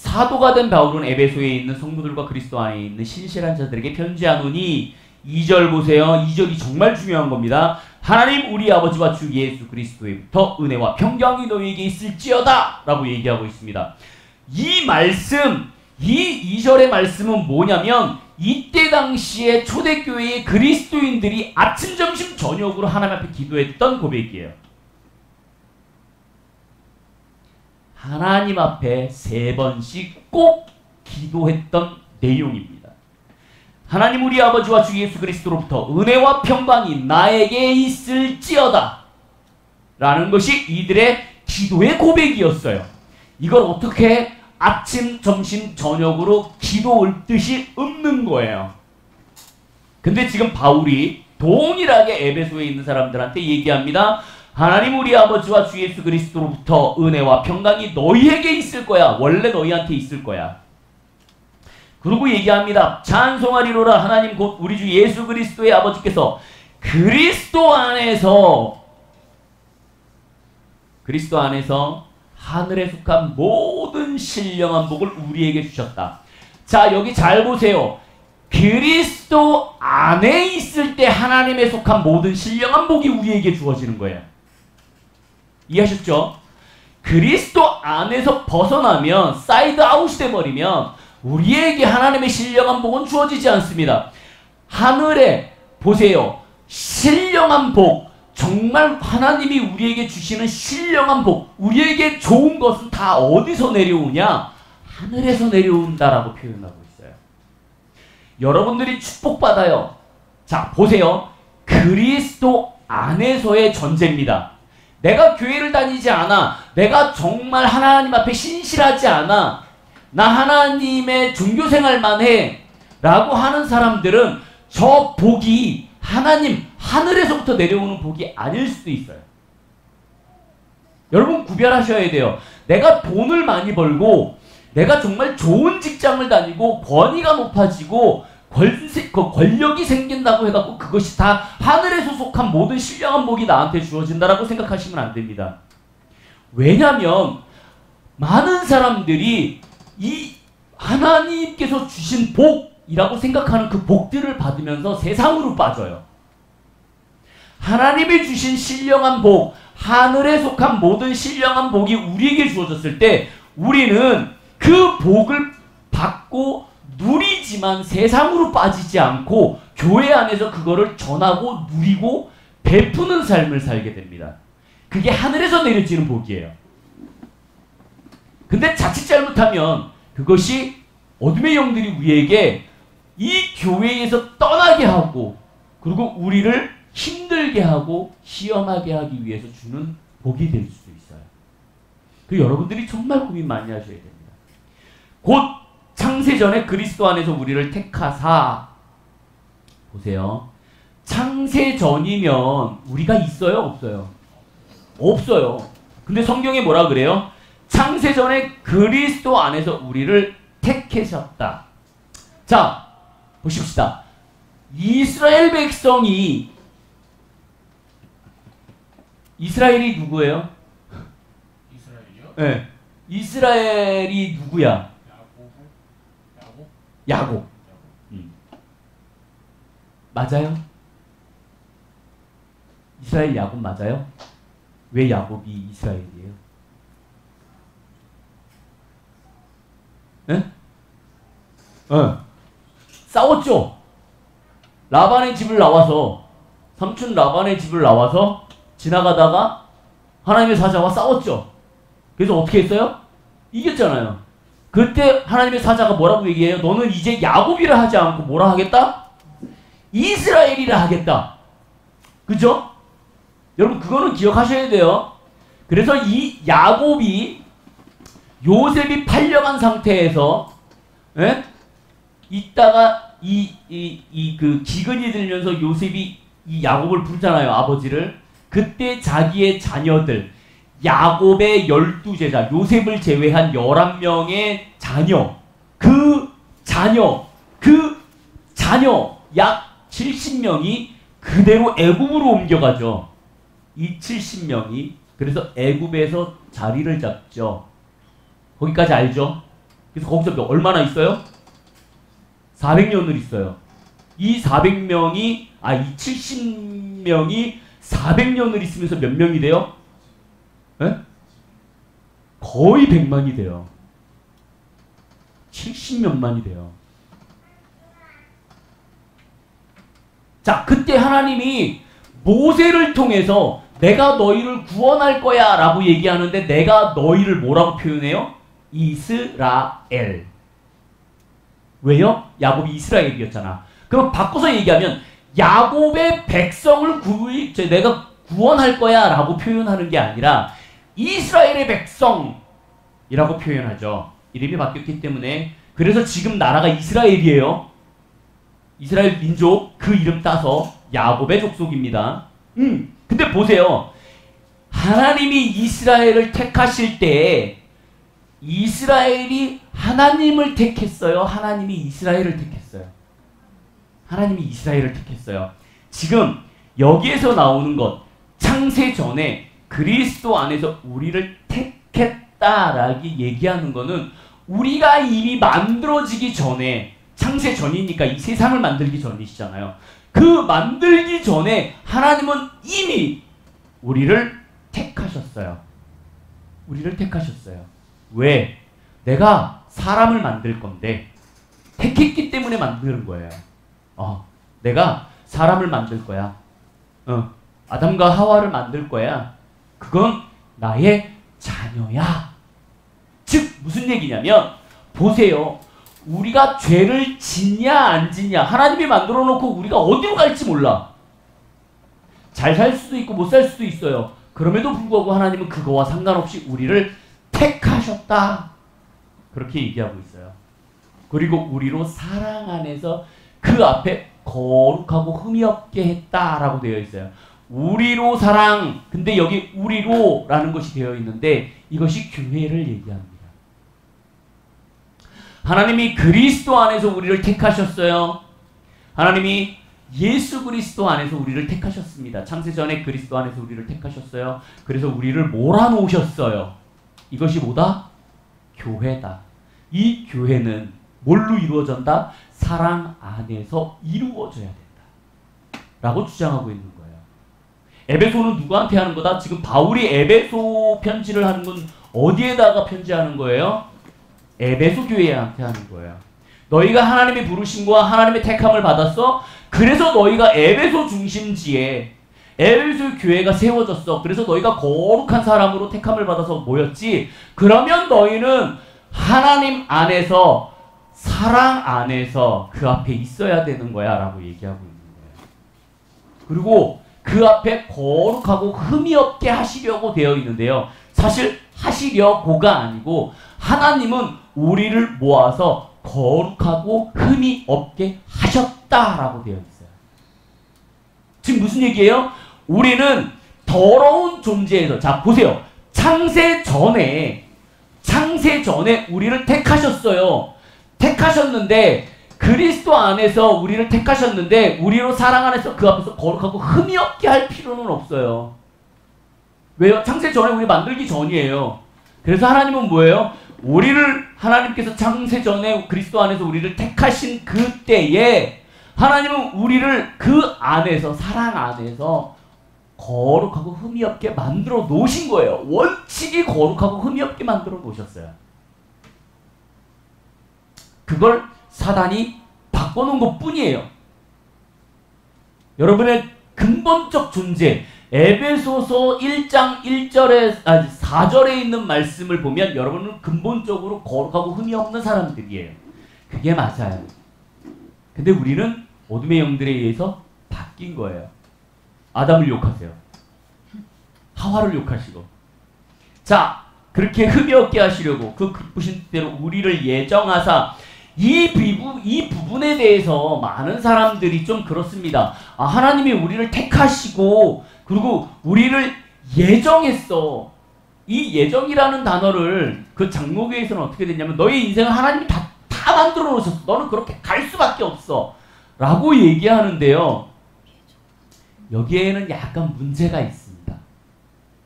사도가 된 바울은 에베소에 있는 성도들과 그리스도 안에 있는 신실한 자들에게 편지하노니 2절 보세요. 2절이 정말 중요한 겁니다. 하나님 우리 아버지와 주 예수 그리스도에부터 은혜와 평강이 너희에게 있을지어다 라고 얘기하고 있습니다. 이 말씀, 이 2절의 말씀은 뭐냐면 이때 당시에 초대교회의 그리스도인들이 아침, 점심, 저녁으로 하나님 앞에 기도했던 고백이에요. 하나님 앞에 3번씩 꼭 기도했던 내용입니다. 하나님 우리 아버지와 주 예수 그리스도로부터 은혜와 평강이 나에게 있을지어다 라는 것이 이들의 기도의 고백이었어요. 이걸 어떻게 아침, 점심, 저녁으로 기도 읊듯이 읊는 거예요. 근데 지금 바울이 동일하게 에베소에 있는 사람들한테 얘기합니다. 하나님 우리 아버지와 주 예수 그리스도로부터 은혜와 평강이 너희에게 있을 거야. 원래 너희한테 있을 거야. 그리고 얘기합니다. 찬송하리로라 하나님 곧 우리 주 예수 그리스도의 아버지께서 그리스도 안에서 하늘에 속한 모든 신령한 복을 우리에게 주셨다. 자, 여기 잘 보세요. 그리스도 안에 있을 때 하나님에 속한 모든 신령한 복이 우리에게 주어지는 거예요. 이해하셨죠? 그리스도 안에서 벗어나면 사이드 아웃이 돼버리면 우리에게 하나님의 신령한 복은 주어지지 않습니다. 하늘에 보세요. 신령한 복, 정말 하나님이 우리에게 주시는 신령한 복, 우리에게 좋은 것은 다 어디서 내려오냐? 하늘에서 내려온다라고 표현하고 있어요. 여러분들이 축복받아요. 자, 보세요. 그리스도 안에서의 전제입니다. 내가 교회를 다니지 않아, 내가 정말 하나님 앞에 신실하지 않아, 나 하나님의 종교생활만 해 라고 하는 사람들은 저 복이 하나님 하늘에서부터 내려오는 복이 아닐 수도 있어요. 여러분 구별하셔야 돼요. 내가 돈을 많이 벌고 내가 정말 좋은 직장을 다니고 권위가 높아지고 권력이 생긴다고 해갖고 그것이 다 하늘에서 속한 모든 신령한 복이 나한테 주어진다라고 생각하시면 안 됩니다. 왜냐하면 많은 사람들이 이 하나님께서 주신 복이라고 생각하는 그 복들을 받으면서 세상으로 빠져요. 하나님이 주신 신령한 복, 하늘에 속한 모든 신령한 복이 우리에게 주어졌을 때 우리는 그 복을 받고 누리지만 세상으로 빠지지 않고 교회 안에서 그거를 전하고 누리고 베푸는 삶을 살게 됩니다. 그게 하늘에서 내려지는 복이에요. 근데 자칫 잘못하면 그것이 어둠의 영들이 우리에게 이 교회에서 떠나게 하고 그리고 우리를 힘들게 하고 시험하게 하기 위해서 주는 복이 될 수도 있어요. 그 여러분들이 정말 고민 많이 하셔야 됩니다. 곧 창세전에 그리스도 안에서 우리를 택하사, 보세요. 창세전이면 우리가 있어요? 없어요? 없어요. 근데 성경에 뭐라 그래요? 창세전에 그리스도 안에서 우리를 택하셨다. 자, 보십시다. 이스라엘 백성이, 이스라엘이 누구예요? 이스라엘이요? 네. 이스라엘이 누구야? 야곱. 맞아요? 이스라엘 야곱 맞아요? 왜 야곱이 이스라엘이에요? 네? 싸웠죠? 라반의 집을 나와서, 삼촌 라반의 집을 나와서 지나가다가 하나님의 사자와 싸웠죠? 그래서 어떻게 했어요? 이겼잖아요. 그때 하나님의 사자가 뭐라고 얘기해요? 너는 이제 야곱이라 하지 않고 뭐라 하겠다? 이스라엘이라 하겠다. 그죠? 여러분 그거는 기억하셔야 돼요. 그래서 이 야곱이 요셉이 팔려간 상태에서 있다가 그 기근이 들면서 요셉이 이 야곱을 부르잖아요. 아버지를. 그때 자기의 자녀들, 야곱의 12제자, 요셉을 제외한 11명의 자녀, 그 자녀 약 70명이 그대로 애굽으로 옮겨가죠. 이 70명이. 그래서 애굽에서 자리를 잡죠. 거기까지 알죠? 그래서 거기서 얼마나 있어요? 400년을 있어요. 이 400명이 이 70명이 400년을 있으면서 몇 명이 돼요? 에? 거의 100만이 돼요. 70몇만이 돼요. 자, 그때 하나님이 모세를 통해서 내가 너희를 구원할 거야 라고 얘기하는데 내가 너희를 뭐라고 표현해요? 이스라엘. 왜요? 야곱이 이스라엘이었잖아. 그럼 바꿔서 얘기하면 야곱의 백성을 내가 구원할 거야 라고 표현하는 게 아니라 이스라엘의 백성이라고 표현하죠. 이름이 바뀌었기 때문에. 그래서 지금 나라가 이스라엘이에요. 이스라엘 민족 그 이름 따서 야곱의 족속입니다. 근데 보세요. 하나님이 이스라엘을 택하실 때 이스라엘이 하나님을 택했어요? 하나님이 이스라엘을 택했어요? 하나님이 이스라엘을 택했어요. 지금 여기에서 나오는 것, 창세 전에 그리스도 안에서 우리를 택했다라고 얘기하는 거는 우리가 이미 만들어지기 전에, 창세 전이니까 이 세상을 만들기 전이시잖아요. 그 만들기 전에 하나님은 이미 우리를 택하셨어요. 우리를 택하셨어요. 왜? 내가 사람을 만들 건데 택했기 때문에 만드는 거예요. 내가 사람을 만들 거야. 아담과 하와를 만들 거야. 그건 나의 자녀야. 즉 무슨 얘기냐면 보세요. 우리가 죄를 짓냐 안 짓냐 하나님이 만들어 놓고 우리가 어디로 갈지 몰라. 잘 살 수도 있고 못 살 수도 있어요. 그럼에도 불구하고 하나님은 그거와 상관없이 우리를 택하셨다. 그렇게 얘기하고 있어요. 그리고 우리로 사랑 안에서 그 앞에 거룩하고 흠이 없게 했다라고 되어 있어요. 우리로 사랑. 근데 여기 우리로라는 것이 되어 있는데 이것이 교회를 얘기합니다. 하나님이 그리스도 안에서 우리를 택하셨어요. 하나님이 예수 그리스도 안에서 우리를 택하셨습니다. 창세전에 그리스도 안에서 우리를 택하셨어요. 그래서 우리를 몰아놓으셨어요. 이것이 뭐다? 교회다. 이 교회는 뭘로 이루어진다? 사랑 안에서 이루어져야 된다. 라고 주장하고 있는 거예요. 에베소는 누구한테 하는 거다? 지금 바울이 에베소 편지를 하는 건 어디에다가 편지하는 거예요? 에베소 교회한테 하는 거예요. 너희가 하나님의 부르심과 하나님의 택함을 받았어. 그래서 너희가 에베소 중심지에 에베소 교회가 세워졌어. 그래서 너희가 거룩한 사람으로 택함을 받아서 모였지. 그러면 너희는 하나님 안에서 사랑 안에서 그 앞에 있어야 되는 거야 라고 얘기하고 있는 거예요. 그리고 그 앞에 거룩하고 흠이 없게 하시려고 되어 있는데요. 사실 하시려고가 아니고 하나님은 우리를 모아서 거룩하고 흠이 없게 하셨다라고 되어 있어요. 지금 무슨 얘기예요? 우리는 더러운 존재에서, 자 보세요. 창세 전에 우리를 택하셨어요. 택하셨는데 그리스도 안에서 우리를 택하셨는데 우리로 사랑 안에서 그 앞에서 거룩하고 흠이 없게 할 필요는 없어요. 왜요? 창세 전에 우리 만들기 전이에요. 그래서 하나님은 뭐예요? 우리를 하나님께서 창세 전에 그리스도 안에서 우리를 택하신 그때에 하나님은 우리를 그 안에서 사랑 안에서 거룩하고 흠이 없게 만들어 놓으신 거예요. 원칙이 거룩하고 흠이 없게 만들어 놓으셨어요. 그걸 사단이 바꿔놓은 것 뿐이에요. 여러분의 근본적 존재, 에베소서 1장 4절에 있는 말씀을 보면 여러분은 근본적으로 거룩하고 흠이 없는 사람들이에요. 그게 맞아요. 근데 우리는 어둠의 영들에 의해서 바뀐 거예요. 아담을 욕하세요. 하와를 욕하시고. 자, 그렇게 흠이 없게 하시려고 그 기쁘신 뜻대로 우리를 예정하사 이 부분에 대해서 많은 사람들이 좀 그렇습니다. 하나님이 우리를 택하시고 그리고 우리를 예정했어. 이 예정이라는 단어를 그 장로교에서는 어떻게 됐냐면 너의 인생을 하나님이 다 만들어 놓으셨어. 너는 그렇게 갈 수밖에 없어. 라고 얘기하는데요. 여기에는 약간 문제가 있습니다.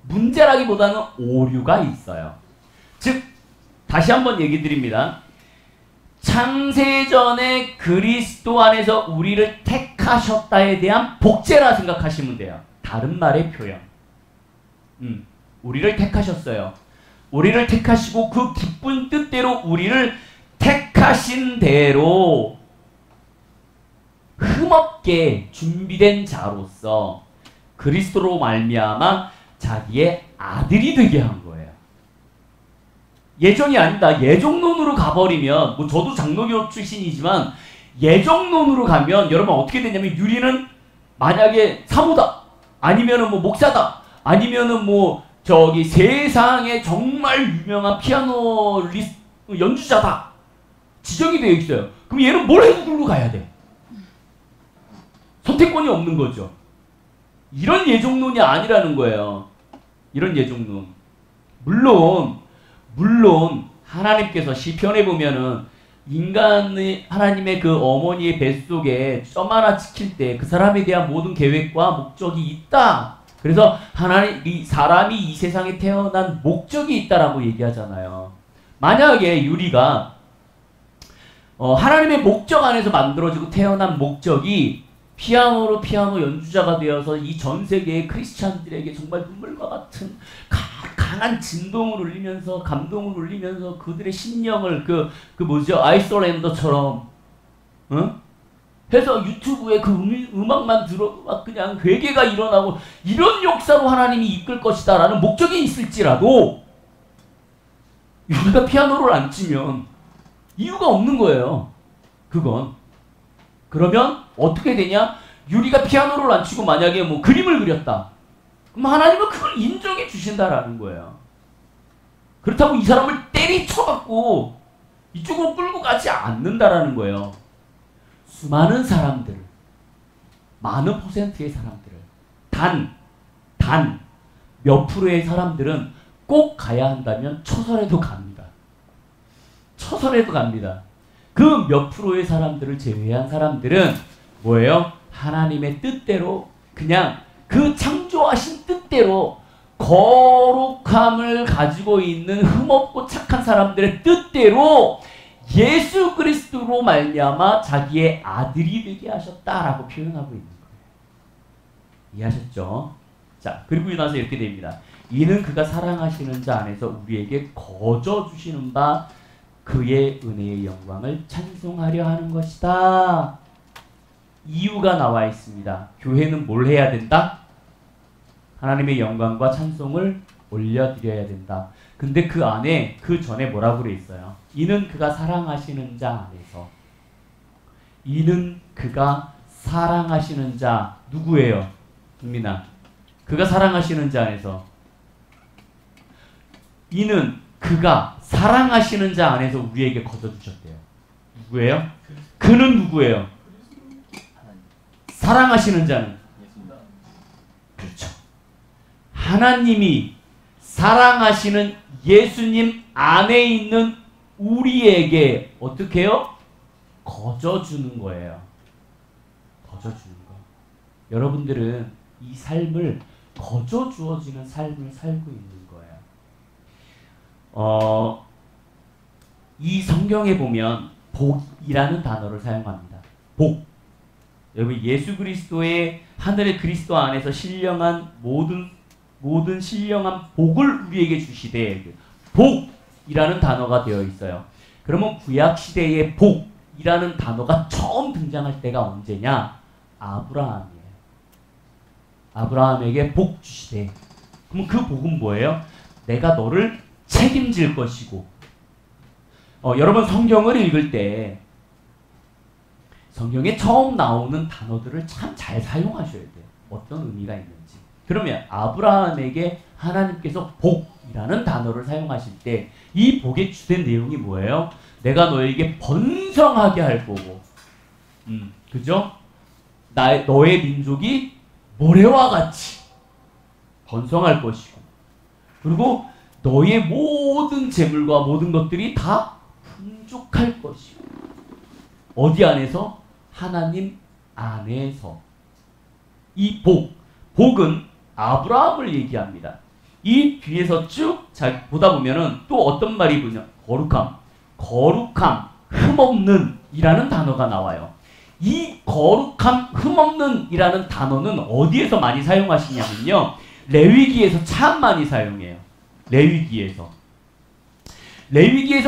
문제라기보다는 오류가 있어요. 즉 다시 한번 얘기 드립니다. 창세전에 그리스도 안에서 우리를 택하셨다에 대한 복제라 생각하시면 돼요. 다른 말의 표현. 우리를 택하셨어요. 우리를 택하시고 그 기쁜 뜻대로 우리를 택하신 대로 흠없게 준비된 자로서 그리스도로 말미암아 자기의 아들이 되게 한 거예요. 예정이 아니다. 예정론으로 가버리면, 뭐 저도 장로교 출신이지만 예정론으로 가면 여러분 어떻게 되냐면, 유리는 만약에 사모다, 아니면은 뭐 목사다, 아니면은 뭐 저기 세상에 정말 유명한 피아노 연주자다 지정이 되어 있어요. 그럼 얘는 뭘 해도 그걸로 가야 돼. 선택권이 없는 거죠. 이런 예정론이 아니라는 거예요. 이런 예정론. 물론 하나님께서 시편에 보면은 인간의 하나님의 그 어머니의 뱃속에 점 하나 찍힐 때 그 사람에 대한 모든 계획과 목적이 있다. 그래서 이 사람이 이 세상에 태어난 목적이 있다라고 얘기하잖아요. 만약에 유리가 하나님의 목적 안에서 만들어지고 태어난 목적이 피아노 연주자가 되어서 이 전 세계의 크리스찬들에게 정말 눈물과 같은 강한 진동을 울리면서, 감동을 울리면서 그들의 심령을 아이솔랜더처럼 해서 유튜브에 그 음악만 들어도 막 그냥 회개가 일어나고 이런 역사로 하나님이 이끌 것이다 라는 목적이 있을지라도 유리가 피아노를 안 치면 이유가 없는 거예요. 그러면 어떻게 되냐? 유리가 피아노를 안 치고 만약에 뭐 그림을 그렸다. 그럼 하나님은 그걸 인정해 주신다라는 거예요. 그렇다고 이 사람을 때리쳐갖고 이쪽으로 끌고 가지 않는다라는 거예요. 수많은 사람들, 많은 퍼센트의 사람들을, 단 몇 프로의 사람들은 꼭 가야 한다면 처선에도 갑니다. 그 몇 프로의 사람들을 제외한 사람들은 뭐예요? 하나님의 뜻대로, 그냥 그 창조하신 뜻대로 거룩함을 가지고 있는 흠없고 착한 사람들의 뜻대로 예수 그리스도로 말미암아 자기의 아들이 되게 하셨다라고 표현하고 있는 거예요. 이해하셨죠? 자, 그리고 나서 이렇게 됩니다. 이는 그가 사랑하시는 자 안에서 우리에게 거저 주시는 바 그의 은혜의 영광을 찬송하려 하는 것이다. 이유가 나와 있습니다. 교회는 뭘 해야 된다? 하나님의 영광과 찬송을 올려드려야 된다. 근데 그 안에, 그 전에 뭐라고 그래 있어요? 이는 그가 사랑하시는 자 안에서. 이는 그가 사랑하시는 자, 누구예요? 국민아. 그가 사랑하시는 자 안에서. 이는 그가 사랑하시는 자 안에서 우리에게 거둬주셨대요. 누구예요? 그는 누구예요? 사랑하시는 자는? 그렇죠. 하나님이 사랑하시는 예수님 안에 있는 우리에게 어떻게 해요? 거저주는 거예요. 거저주는 거. 여러분들은 이 삶을 거저 주어지는 삶을 살고 있는 거예요. 이 성경에 보면 복이라는 단어를 사용합니다. 복. 여러분 예수 그리스도의 하늘의 그리스도 안에서 신령한 모든 신령한 복을 우리에게 주시되 복이라는 단어가 되어 있어요. 그러면 구약 시대의 복이라는 단어가 처음 등장할 때가 언제냐? 아브라함이에요. 아브라함에게 복 주시되. 그럼 그 복은 뭐예요? 내가 너를 책임질 것이고. 여러분 성경을 읽을 때 성경에 처음 나오는 단어들을 참 잘 사용하셔야 돼요. 어떤 의미가 있는지. 그러면 아브라함에게 하나님께서 복이라는 단어를 사용하실 때 이 복의 주된 내용이 뭐예요? 내가 너에게 번성하게 할 거고, 그죠? 너의 민족이 모래와 같이 번성할 것이고, 그리고 너의 모든 재물과 모든 것들이 다 풍족할 것이고. 어디 안에서? 하나님 안에서. 이 복은 아브라함을 얘기합니다. 이 뒤에서 쭉 보다 보면은 또 어떤 말이 보냐? 거룩함. 흠없는 이라는 단어가 나와요. 이 거룩함, 흠없는 이라는 단어는 어디에서 많이 사용하시냐면요, 레위기에서 참 많이 사용해요. 레위기에서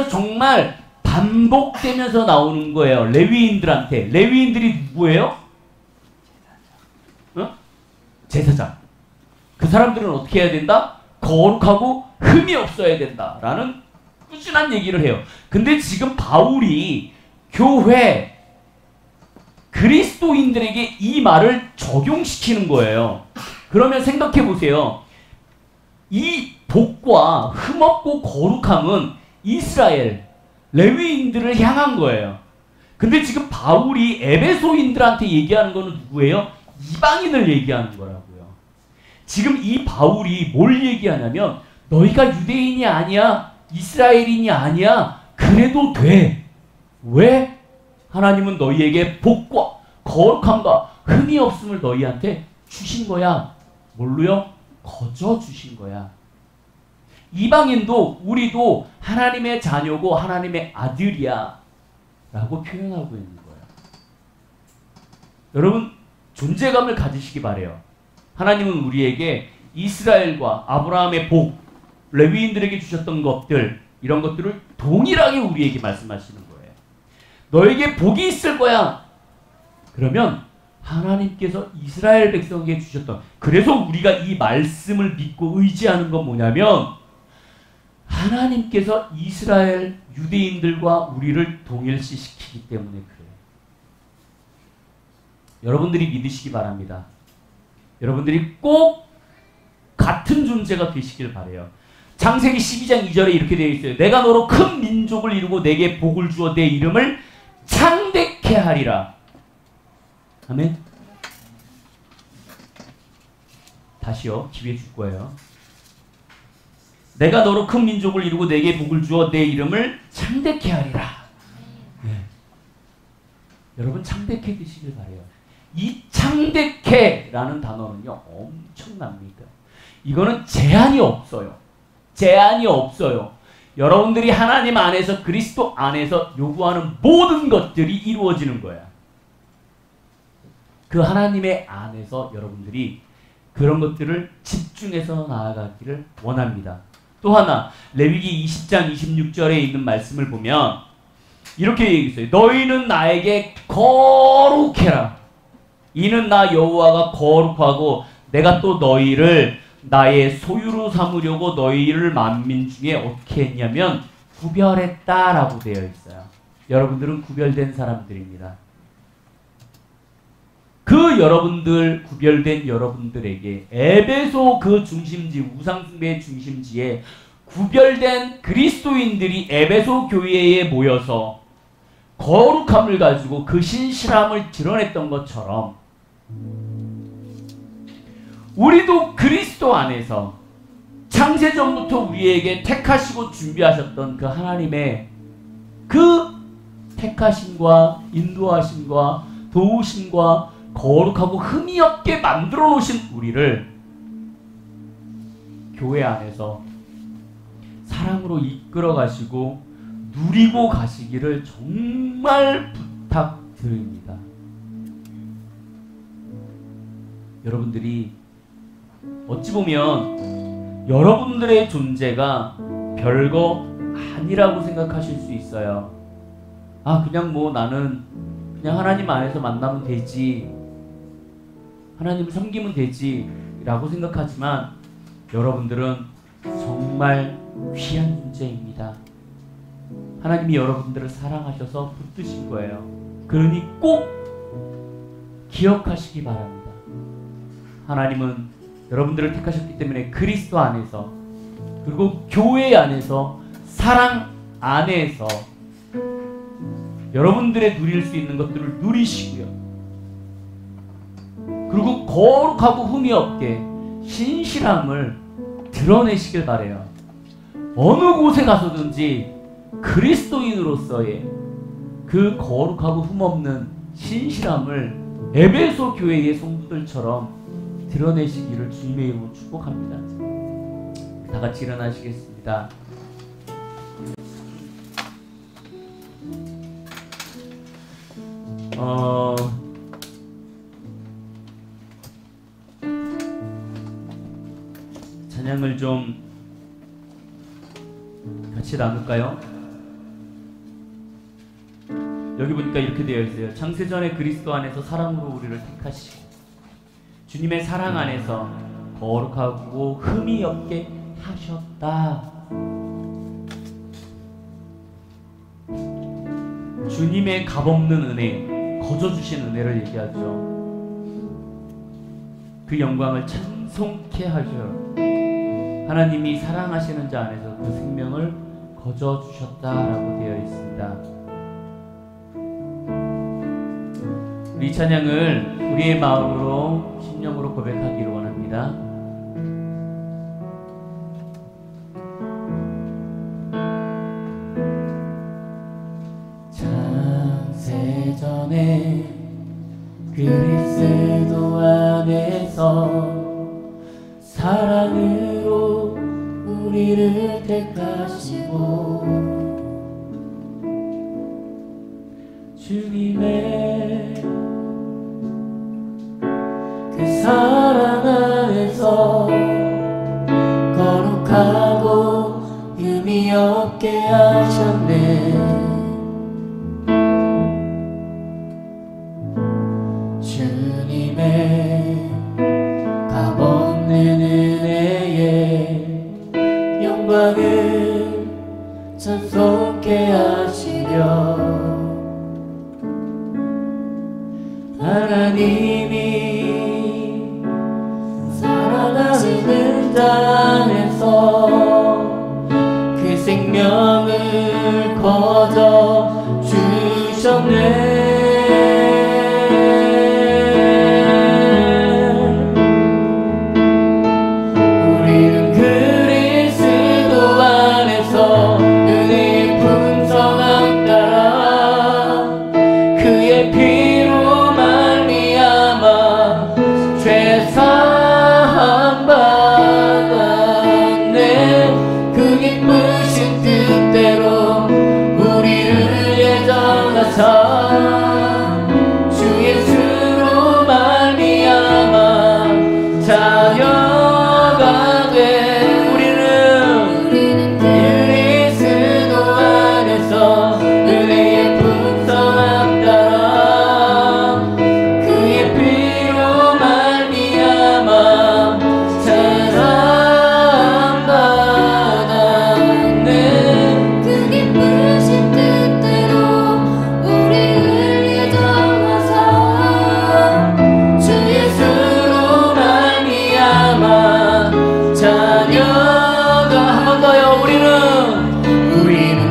정말 반복되면서 나오는 거예요. 레위인들한테. 레위인들이 누구예요? 제사장. 그 사람들은 어떻게 해야 된다? 거룩하고 흠이 없어야 된다라는 꾸준한 얘기를 해요. 근데 지금 바울이 교회 그리스도인들에게 이 말을 적용시키는 거예요. 그러면 생각해 보세요. 이 복과 흠없고 거룩함은 이스라엘 레위인들을 향한 거예요. 근데 지금 바울이 에베소인들한테 얘기하는 거는 누구예요? 이방인을 얘기하는 거라고요. 지금 이 바울이 뭘 얘기하냐면, 너희가 유대인이 아니야, 이스라엘인이 아니야, 그래도 돼. 왜? 하나님은 너희에게 복과 거룩함과 흠이 없음을 너희한테 주신 거야. 뭘로요? 거저 주신 거야. 이방인도 우리도 하나님의 자녀고 하나님의 아들이야 라고 표현하고 있는 거예요. 여러분, 존재감을 가지시기 바래요. 하나님은 우리에게 이스라엘과 아브라함의 복, 레위인들에게 주셨던 것들, 이런 것들을 동일하게 우리에게 말씀하시는 거예요. 너에게 복이 있을 거야. 그러면 하나님께서 이스라엘 백성에게 주셨던, 그래서 우리가 이 말씀을 믿고 의지하는 건 뭐냐면, 하나님께서 이스라엘 유대인들과 우리를 동일시시키기 때문에 그래요. 여러분들이 믿으시기 바랍니다. 여러분들이 꼭 같은 존재가 되시길 바라요. 창세기 12장 2절에 이렇게 되어 있어요. 내가 너로 큰 민족을 이루고 내게 복을 주어 내 이름을 창대케 하리라. 아멘. 다시요. 기회 줄 거예요. 내가 너로 큰 민족을 이루고 내게 복을 주어 내 이름을 창대케 하리라. 네. 여러분, 창대케 되시길 바라요. 이 창대케라는 단어는요, 엄청납니다. 이거는 제한이 없어요. 제한이 없어요. 여러분들이 하나님 안에서, 그리스도 안에서 요구하는 모든 것들이 이루어지는 거야. 그 하나님의 안에서 여러분들이 그런 것들을 집중해서 나아가기를 원합니다. 또 하나, 레위기 20장 26절에 있는 말씀을 보면 이렇게 얘기했어요. 너희는 나에게 거룩해라. 이는 나 여호와가 거룩하고 내가 또 너희를 나의 소유로 삼으려고 너희를 만민 중에 어떻게 했냐면 구별했다라고 되어 있어요. 여러분들은 구별된 사람들입니다. 그 여러분들, 구별된 여러분들에게 에베소 그 중심지, 우상숭배의 중심지에 구별된 그리스도인들이 에베소 교회에 모여서 거룩함을 가지고 그 신실함을 드러냈던 것처럼 우리도 그리스도 안에서 창세전부터 우리에게 택하시고 준비하셨던 그 하나님의 그 택하심과 인도하심과 도우심과 거룩하고 흠이 없게 만들어 놓으신 우리를 교회 안에서 사랑으로 이끌어 가시고 누리고 가시기를 정말 부탁드립니다. 여러분들이 어찌 보면 여러분들의 존재가 별거 아니라고 생각하실 수 있어요. 아, 그냥 뭐 나는 그냥 하나님 안에서 만나면 되지, 하나님을 섬기면 되지 라고 생각하지만 여러분들은 정말 귀한 존재입니다. 하나님이 여러분들을 사랑하셔서 붙드신 거예요. 그러니 꼭 기억하시기 바랍니다. 하나님은 여러분들을 택하셨기 때문에 그리스도 안에서, 그리고 교회 안에서, 사랑 안에서 여러분들의 누릴 수 있는 것들을 누리시고요. 그리고 거룩하고 흠이 없게 신실함을 드러내시길 바라요. 어느 곳에 가서든지 그리스도인으로서의 그 거룩하고 흠없는 신실함을 에베소 교회의 성도들처럼 드러내시기를 주님의 이름으로 축복합니다. 다 같이 일어나시겠습니다. 찬양을 좀 같이 나눌까요? 여기 보니까 이렇게 되어 있어요. 창세전에 그리스도 안에서 사랑으로 우리를 택하시고 주님의 사랑 안에서 거룩하고 흠이 없게 하셨다. 주님의 값없는 은혜, 거저주신 은혜를 얘기하죠. 그 영광을 찬송케 하셔요. 하나님이 사랑하시는 자 안에서 그 생명을 거저주셨다라고 되어 있습니다. 우리 찬양을 우리의 마음으로 심령으로 고백하기를 원합니다. 창세전에 그리스도 안에서 사랑으로 우리를 택하시고 주님의 그 사랑 안에서 거룩하고 흠이 없게 하셨네. 주님의 값없는 은혜에 영광을 찬송케 하시려 하나님이 사랑하시는 자 안에서 그 생명을 거저 주셨네. 우리는 그리스도 안에서 은혜의 풍성함 따라 그의 피로 말미암아 죄 사함 받았네. 그 기쁘신 뜻대로 우리를 예정하사 주 예수로 말미암아 자녀가 돼. 우리는 그리스도 안에서 은혜의 풍성함 따라 그의 피로 말미암아 사랑 받았네. 그 기쁘신 뜻대로 우리를 예정하사 주 예수로 말미암아 자녀가. 한 번 더요. 우리는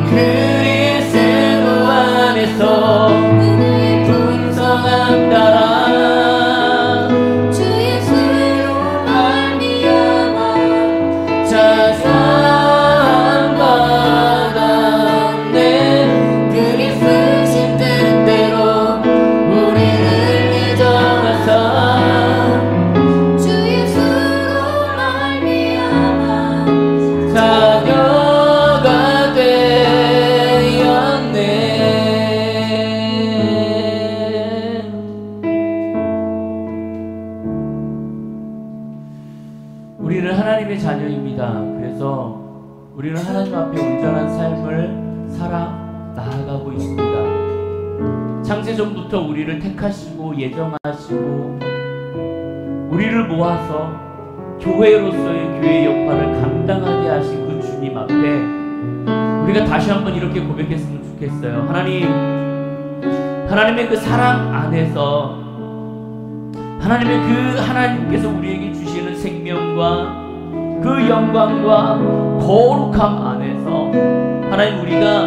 그리스도 안에서 은혜의 풍성함 따라 주 예수로 말미암아 자상 받았네. 그 기쁘신 뜻대로 우리를 예정하사 주 예수로 말미암아 자녀가 되었네. 우리는 하나님의 자녀입니다. 그래서 우리는 하나님 앞에 온전한 삶을 살아 나아가고 있습니다. 창세전부터 우리를 택하시고 예정하시고 우리를 모아서 교회로서의 교회 역할을 감당하게 하신 그 주님 앞에 우리가 다시 한번 이렇게 고백했으면 좋겠어요. 하나님의 그 사랑 안에서 하나님께서 우리에게 주시는 생명과 그 영광과 거룩함 안에서 하나님, 우리가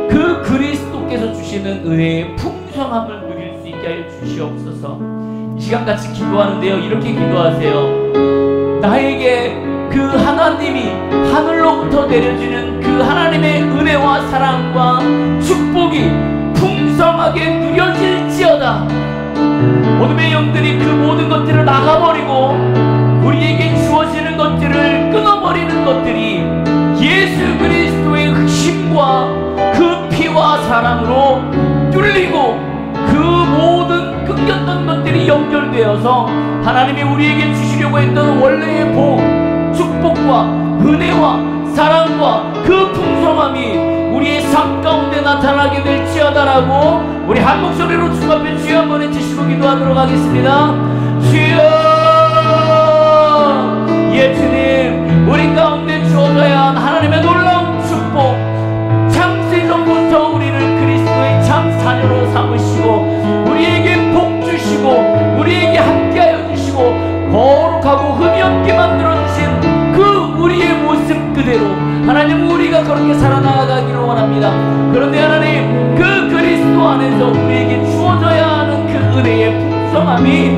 그 그리스도께서 주시는 은혜의 풍성함을 누릴 수 있게 하여 주시옵소서. 이 시간 같이 기도하는데요, 이렇게 기도하세요. 나에게 그 하나님이 하늘로부터 내려지는 그 하나님의 은혜와 사랑과 축복이 풍성하게 누려질지어다. 어둠의 영들이 그 모든 것들을 나가버리고 우리에게 주어지는 것들을 끊어버리는 것들이 예수 그리스도의 힘과 그 피와 사랑으로 뚫리고 그 몰랐던 것들이 연결되어서 하나님이 우리에게 주시려고 했던 원래의 복, 축복과 은혜와 사랑과 그 풍성함이 우리의 삶 가운데 나타나게 될지어다라고 우리 한 목소리로 주님 앞에 주여 한번 외치시고 기도하도록 하겠습니다. 주여, 예 주님, 우리 가운데 주어져야 한 하나님의 놀라운 축복, 창세전부터 우리를 그리스도의 참 자녀로 삼으시고 우리에게 복 주시고 우리에게 함께하여 주시고 거룩하고 흠이 없게 만들어주신 그 우리의 모습 그대로 하나님 우리가 그렇게 살아나가기를 원합니다. 그런데 하나님 그 그리스도 안에서 우리에게 주어져야 하는 그 은혜의 풍성함이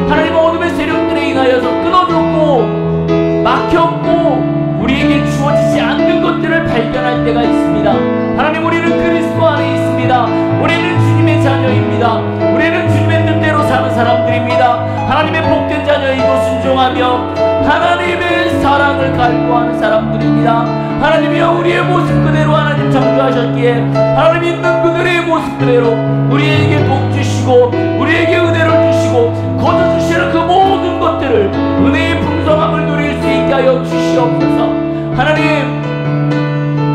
하나님 어둠의 세력들에 인하여서 끊어졌고 막혔고 우리에게 주어지지 않는 것들을 발견할 때가 있습니다. 하나님 우리는 그리스도 안에 있습니다. 우리는 주님의 자녀입니다. 우리는 주님의 뜻대로 사는 사람들입니다. 하나님의 복된 자녀이고 순종하며 하나님의 사랑을 갈구하는 사람들입니다. 하나님이여 우리의 모습 그대로 하나님 창조하셨기에 하나님 있는 그들의 모습 그대로 우리에게 복 주시고 우리에게 은혜를 주시고 거저 주시는 그 모든 것들을 은혜의 풍성함을 누릴 수 있게 하여 주시옵소서. 하나님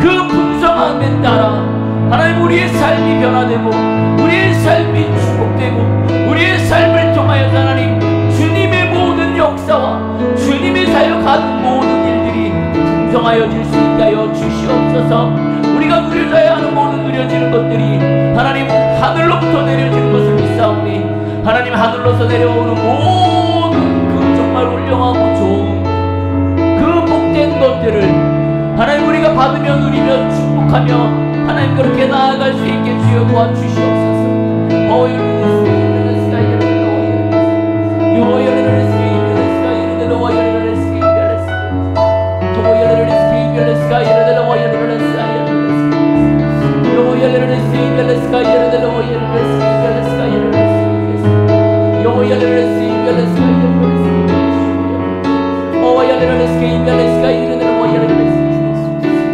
그 풍성함에 따라 하나님 우리의 삶이 변화되고 우리의 삶이 축복되고 우리의 삶을 통하여 하나님 주님의 모든 역사와 주님이 사역하는 모든 일들이 풍성하여질 수 있게 하여 주시옵소서. 우리가 누려져야 하는 모든 누려지는 것들이 하나님 하늘로부터 내려지는 것을 믿사오니 하나님 하늘로서 내려오는 모든 그 정말 훌륭하고 좋은 그 복된 것들을 하나님 우리가 받으며 누리며 축복하며 하나님 그렇게 나아갈 수 있게 주여 도와주시옵소서.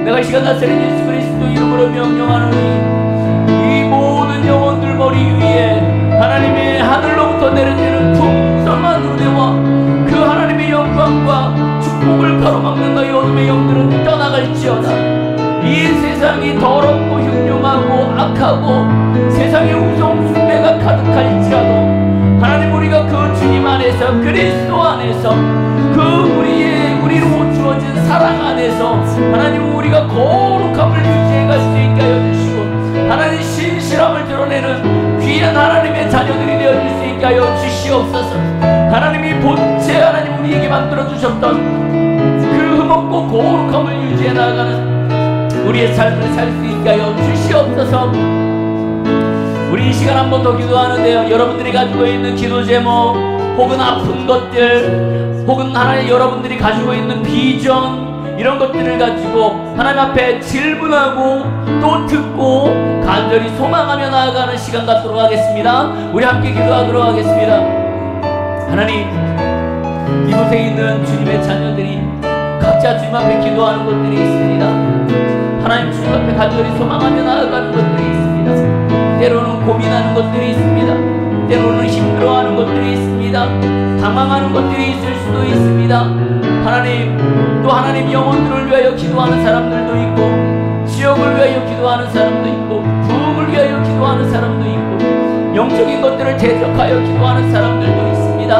내가 이 시간 나사렛 예수 그리스도 이름으로 명령하노니 이 모든 영혼들 머리 위에 하나님의 하늘로부터 내려지는 풍성한 은혜와 그 하나님의 영광과 축복을 가로막는 너희 어둠의 영들은 떠나갈지어다. 이 세상이 더럽고 흉흉하고 악하고 세상에 우상 숭배가 가득할지라도 하나님 우리가 그 주님 안에서 그리스도 안에서 그 우리로 주어진 사랑 안에서 하나님 우리가 거룩함을 유지해 갈 수 있게 하여 주시고 하나님 신실함을 드러내는 귀한 하나님의 자녀들이 되어질 수 있게 하여 주시옵소서. 하나님이 본체 하나님 우리에게 만들어 주셨던 그 흠없고 거룩함을 유지해 나아가는 우리의 삶을 살 수 있게 하여 주시옵소서. 우리 이 시간 한 번 더 기도하는데요, 여러분들이 가지고 있는 기도 제목 혹은 아픈 것들 혹은 하나님 여러분들이 가지고 있는 비전 이런 것들을 가지고 하나님 앞에 질문하고 또 듣고 간절히 소망하며 나아가는 시간 갖도록 하겠습니다. 우리 함께 기도하도록 하겠습니다. 하나님 이곳에 있는 주님의 자녀들이 각자 주님 앞에 기도하는 것들이 있습니다. 하나님 주님 앞에 간절히 소망하며 나아가는 것들이 있습니다. 때로는 고민하는 것들이 있습니다. 때로는 힘들어하는 것들이 있습니다. 당황하는 것들이 있을 수도 있습니다. 하나님 또 하나님 영혼들을 위하여 기도하는 사람들도 있고 지역을 위하여 기도하는 사람도 있고 부흥을 위하여 기도하는 사람도 있고 영적인 것들을 대적하여 기도하는 사람들도 있습니다.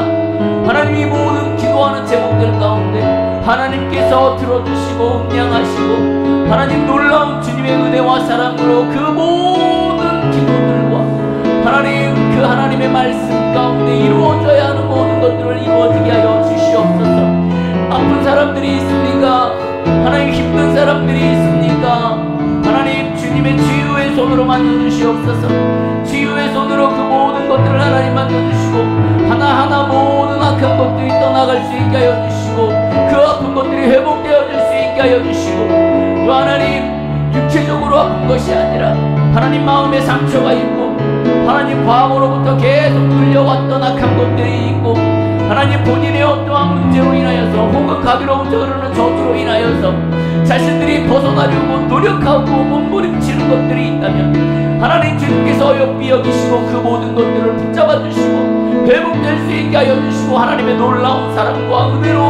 하나님 이 모든 기도하는 제목들 가운데 하나님께서 들어주시고 응량하시고 하나님 놀라운 주님의 은혜와 사랑으로 그 모든 기도들과 하나님 그 하나님의 말씀 가운데 이루어져야 하는 모든 것들을 이루어지게 하여 주시옵소서. 아픈 사람들이 있습니까? 하나님 힘든 사람들이 있습니까? 하나님 주님의 치유의 손으로 만져주시옵소서. 치유의 손으로 그 모든 것들을 하나님 만져주시고 하나하나 모든 악한 것들이 떠나갈 수 있게 하여 주시고 그 아픈 것들이 회복되어질 수 있게 하여 주시고 또 하나님 육체적으로 아픈 것이 아니라 하나님 마음에 상처가 있고 하나님 과거로부터 계속 눌려왔던 악한 것들이 있고 하나님 본인의 어떠한 문제로 인하여서 혹은 가비로부터 흐르는 저주로 인하여서 자신들이 벗어나려고 노력하고 몸부림치는 것들이 있다면 하나님 주님께서 어여삐 여기시고 그 모든 것들을 붙잡아 주시고 회복될 수 있게 하여 주시고 하나님의 놀라운 사랑과 은혜로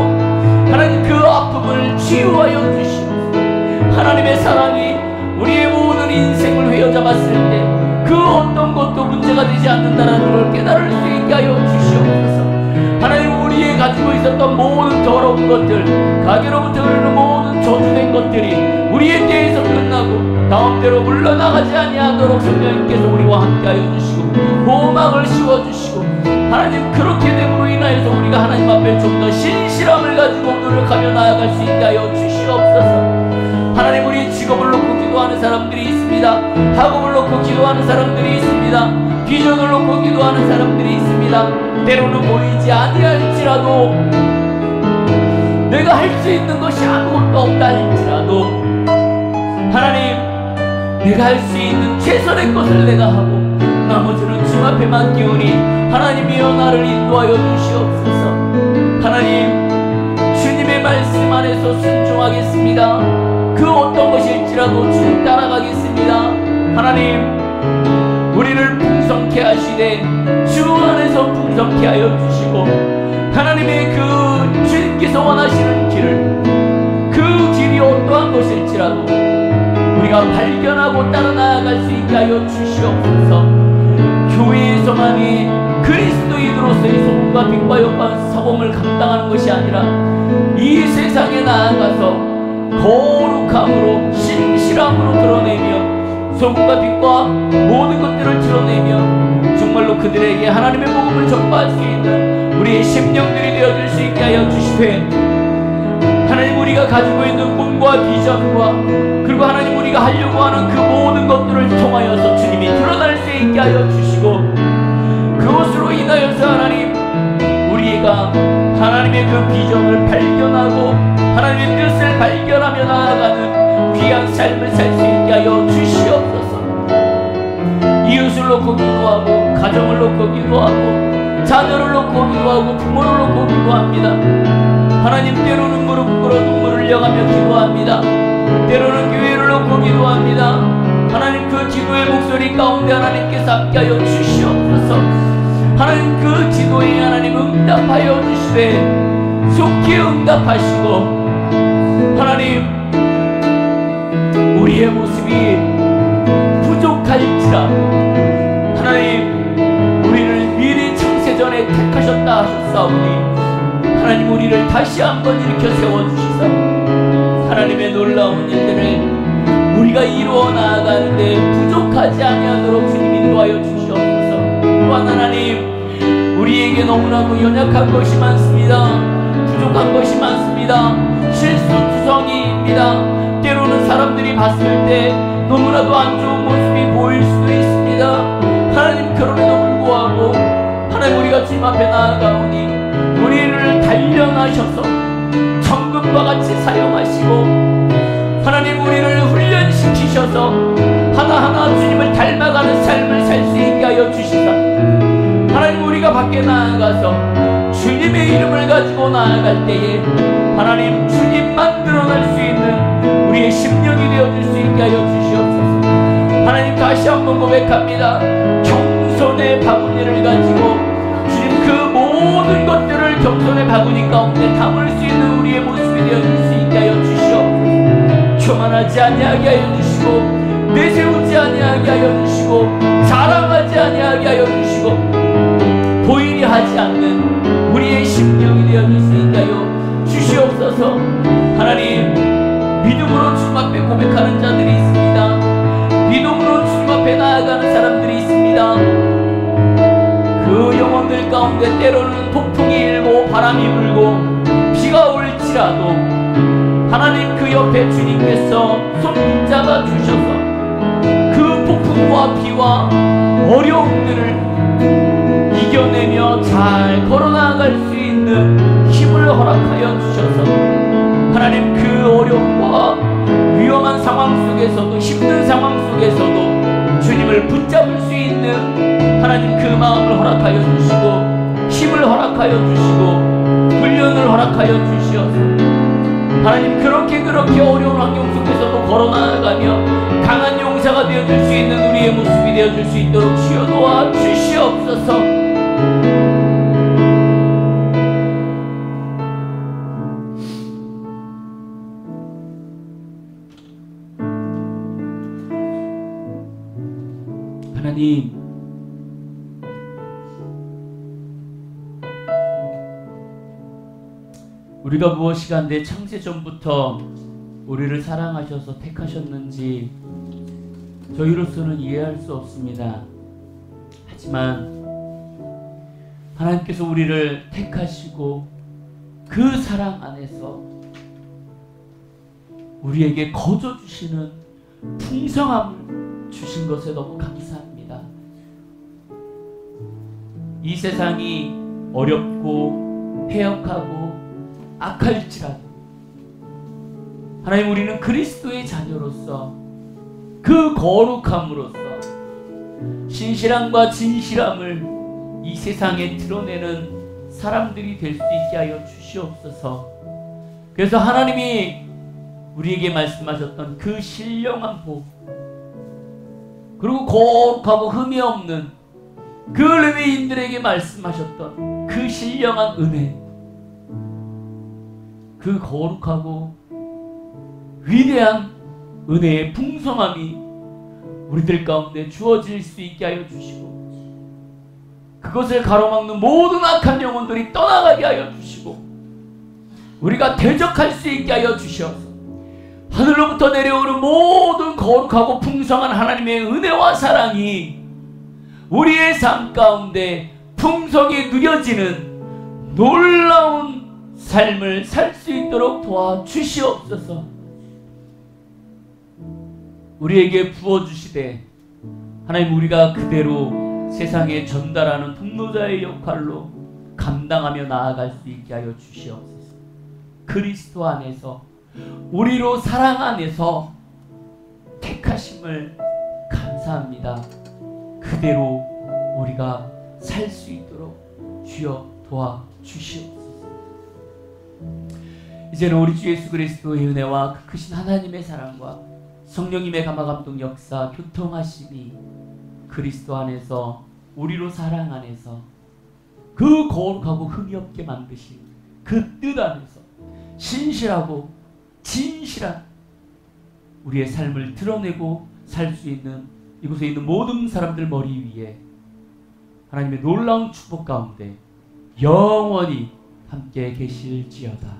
하나님 그 아픔을 치유하여 주시옵소서. 하나님의 사랑이 우리의 모든 인생을 휘어잡았을 때 그 어떤 것도 문제가 되지 않는다는 걸 깨달을 수 있게 하여 주시옵소서. 하나님 우리의 가지고 있었던 모든 더러운 것들, 가게로부터 흐르는 모든 저주된 것들이 우리의 때에서 끝나고 다음 때로 물러나가지 아니하도록 성령님께서 우리와 함께하여 주시고 보호막을 씌워주시고 하나님 그렇게 됨으로 인하여서 우리가 하나님 앞에 좀 더 신실함을 가지고 노력하며 나아갈 수 있게 하여 주시옵소서. 하나님 우리 직업을 놓고 기도하는 사람들이 있습니다. 학업을 놓고 기도하는 사람들이 있습니다. 비전을 놓고 기도하는 사람들이 있습니다. 때로는 보이지 아니할지라도 내가 할 수 있는 것이 아무것도 없다 할지라도 하나님 내가 할 수 있는 최선의 것을 내가 하고 나머지는 주님 앞에 맡기오니 하나님이여 나를 인도하여 주시옵소서. 하나님 주님의 말씀 안에서 순종하겠습니다. 그 어떤 것일지라도 주님 따라가겠습니다. 하나님 우리를 풍성케 하시되 주 안에서 풍성케 하여 주시고 하나님의 그 주님께서 원하시는 길을 그 길이 어떠한 것일지라도 우리가 발견하고 따라 나아갈 수 있게 하여 주시옵소서. 교회에서만이 그리스도인으로서의 소금과 빛과 역과 서범을 감당하는 것이 아니라 이 세상에 나아가서 거룩함으로 신실함으로 드러내며 소금과 빛과 모든 것들을 드러내며 정말로 그들에게 하나님의 복음을 전파할 수 있는 우리의 심령들이 되어줄 수 있게 하여 주시되 하나님 우리가 가지고 있는 꿈과 비전과 그리고 하나님 우리가 하려고 하는 그 모든 것들을 통하여서 주님이 드러날 수 있게 하여 주시고 그것으로 인하여서 하나님 우리가 하나님의 그 비전을 발견하고 하나님의 뜻을 발견하며 나아가는 귀한 삶을 살 수 있게 하여 주시옵소서. 이웃을 놓고 기도하고 가정을 놓고 기도하고 자녀를 놓고 기도하고 부모를 놓고 기도합니다. 하나님 때로는 무릎 꿇어 눈물을 흘려가며 기도합니다. 때로는 교회를 놓고 기도합니다. 하나님 그 기도의 목소리 가운데 하나님께서 함께하여 주시옵소서. 하나님 그 기도에 하나님 응답하여 주시되 속히 응답하시고 하나님 우리의 모습이 부족할지라도 하나님 우리를 미리 창세전에 택하셨다 하셨사오니 하나님 우리를 다시 한번 일으켜 세워주시사 하나님의 놀라운 일들을 우리가 이루어 나아가는데 부족하지 아니하도록 주님 인도하여 주시옵소서. 또한 하나님 우리에게 너무나도 연약한 것이 많습니다. 부족한 것이 많습니다. 실수투성이입니다. 때로는 사람들이 봤을 때 너무나도 안 좋은 모습이 보일 수도 있습니다. 하나님 그럼에도 불구하고 하나님 우리가 주님 앞에 나아가오니 우리를 단련하셔서 천금과 같이 사용하시고 하나님 우리를 훈련시키셔서 하나하나 주님을 닮아가는 삶을 살 수 있게 하여 주시사 하나님 우리가 밖에 나아가서 주님의 이름을 가지고 나아갈 때에 하나님 주님만 드러날 수 있는 우리의 심령이 되어줄 수 있게 하여 주시옵소서. 하나님 다시 한번 고백합니다. 경손의 바구니를 가지고 주님 그 모든 것들을 경손의 바구니 가운데 담을 수 있는 우리의 모습이 되어줄 수 있게 하여 주시옵소서. 교만하지 아니하게 하여 주시고 내세우지 아니하게 하여 주시고 자랑하지 아니하게 하여 주시고 보이리 하지 않는 우리의 심령이 되어줄 수 있게 하여 주시옵소서. 하나님 믿음으로 주님 앞에 고백하는 자들이 있습니다. 믿음으로 주님 앞에 나아가는 사람들이 있습니다. 그 영혼들 가운데 때로는 폭풍이 일고 바람이 불고 비가 올지라도 하나님 그 옆에 주님께서 손 붙잡아 주셔서 그 폭풍과 비와 어려움들을 이겨내며 잘 걸어나갈 수 있는 힘을 허락하여 주셔서 하나님 그 어려움과 위험한 상황 속에서도 힘든 상황 속에서도 주님을 붙잡을 수 있는 하나님 그 마음을 허락하여 주시고 힘을 허락하여 주시고 훈련을 허락하여 주시어서 하나님 그렇게 어려운 환경 속에서도 걸어나가며 강한 용사가 되어줄 수 있는 우리의 모습이 되어줄 수 있도록 주여 도와 주시옵소서. 우리가 무엇이간데 창세전부터 우리를 사랑하셔서 택하셨는지 저희로서는 이해할 수 없습니다. 하지만 하나님께서 우리를 택하시고 그 사랑 안에서 우리에게 거저 주시는 풍성함을 주신 것에 너무 감사합니다. 이 세상이 어렵고 패역하고 악할지라도 하나님, 우리는 그리스도의 자녀로서 그 거룩함으로써 신실함과 진실함을 이 세상에 드러내는 사람들이 될 수 있게 하여 주시옵소서. 그래서 하나님이 우리에게 말씀하셨던 그 신령한 복, 그리고 거룩하고 흠이 없는 그 레위인들에게 말씀하셨던 그 신령한 은혜, 그 거룩하고 위대한 은혜의 풍성함이 우리들 가운데 주어질 수 있게 하여 주시고, 그것을 가로막는 모든 악한 영혼들이 떠나가게 하여 주시고, 우리가 대적할 수 있게 하여 주시옵소서. 하늘로부터 내려오는 모든 거룩하고 풍성한 하나님의 은혜와 사랑이 우리의 삶 가운데 풍성히 누려지는 놀라운 삶을 살 수 있도록 도와주시옵소서. 우리에게 부어주시되 하나님, 우리가 그대로 세상에 전달하는 통로자의 역할로 감당하며 나아갈 수 있게 하여 주시옵소서. 그리스도 안에서, 우리로 사랑 안에서 택하심을 감사합니다. 그대로 우리가 살 수 있도록 주여 도와주시옵소서. 이제는 우리 주 예수 그리스도의 은혜와 그 크신 하나님의 사랑과 성령님의 감화감동 역사 교통하심이 그리스도 안에서, 우리로 사랑 안에서 그 거룩하고 흠이 없게 만드신 그 뜻 안에서 신실하고 진실한 우리의 삶을 드러내고 살 수 있는 이곳에 있는 모든 사람들 머리 위에 하나님의 놀라운 축복 가운데 영원히 함께 계실지어다.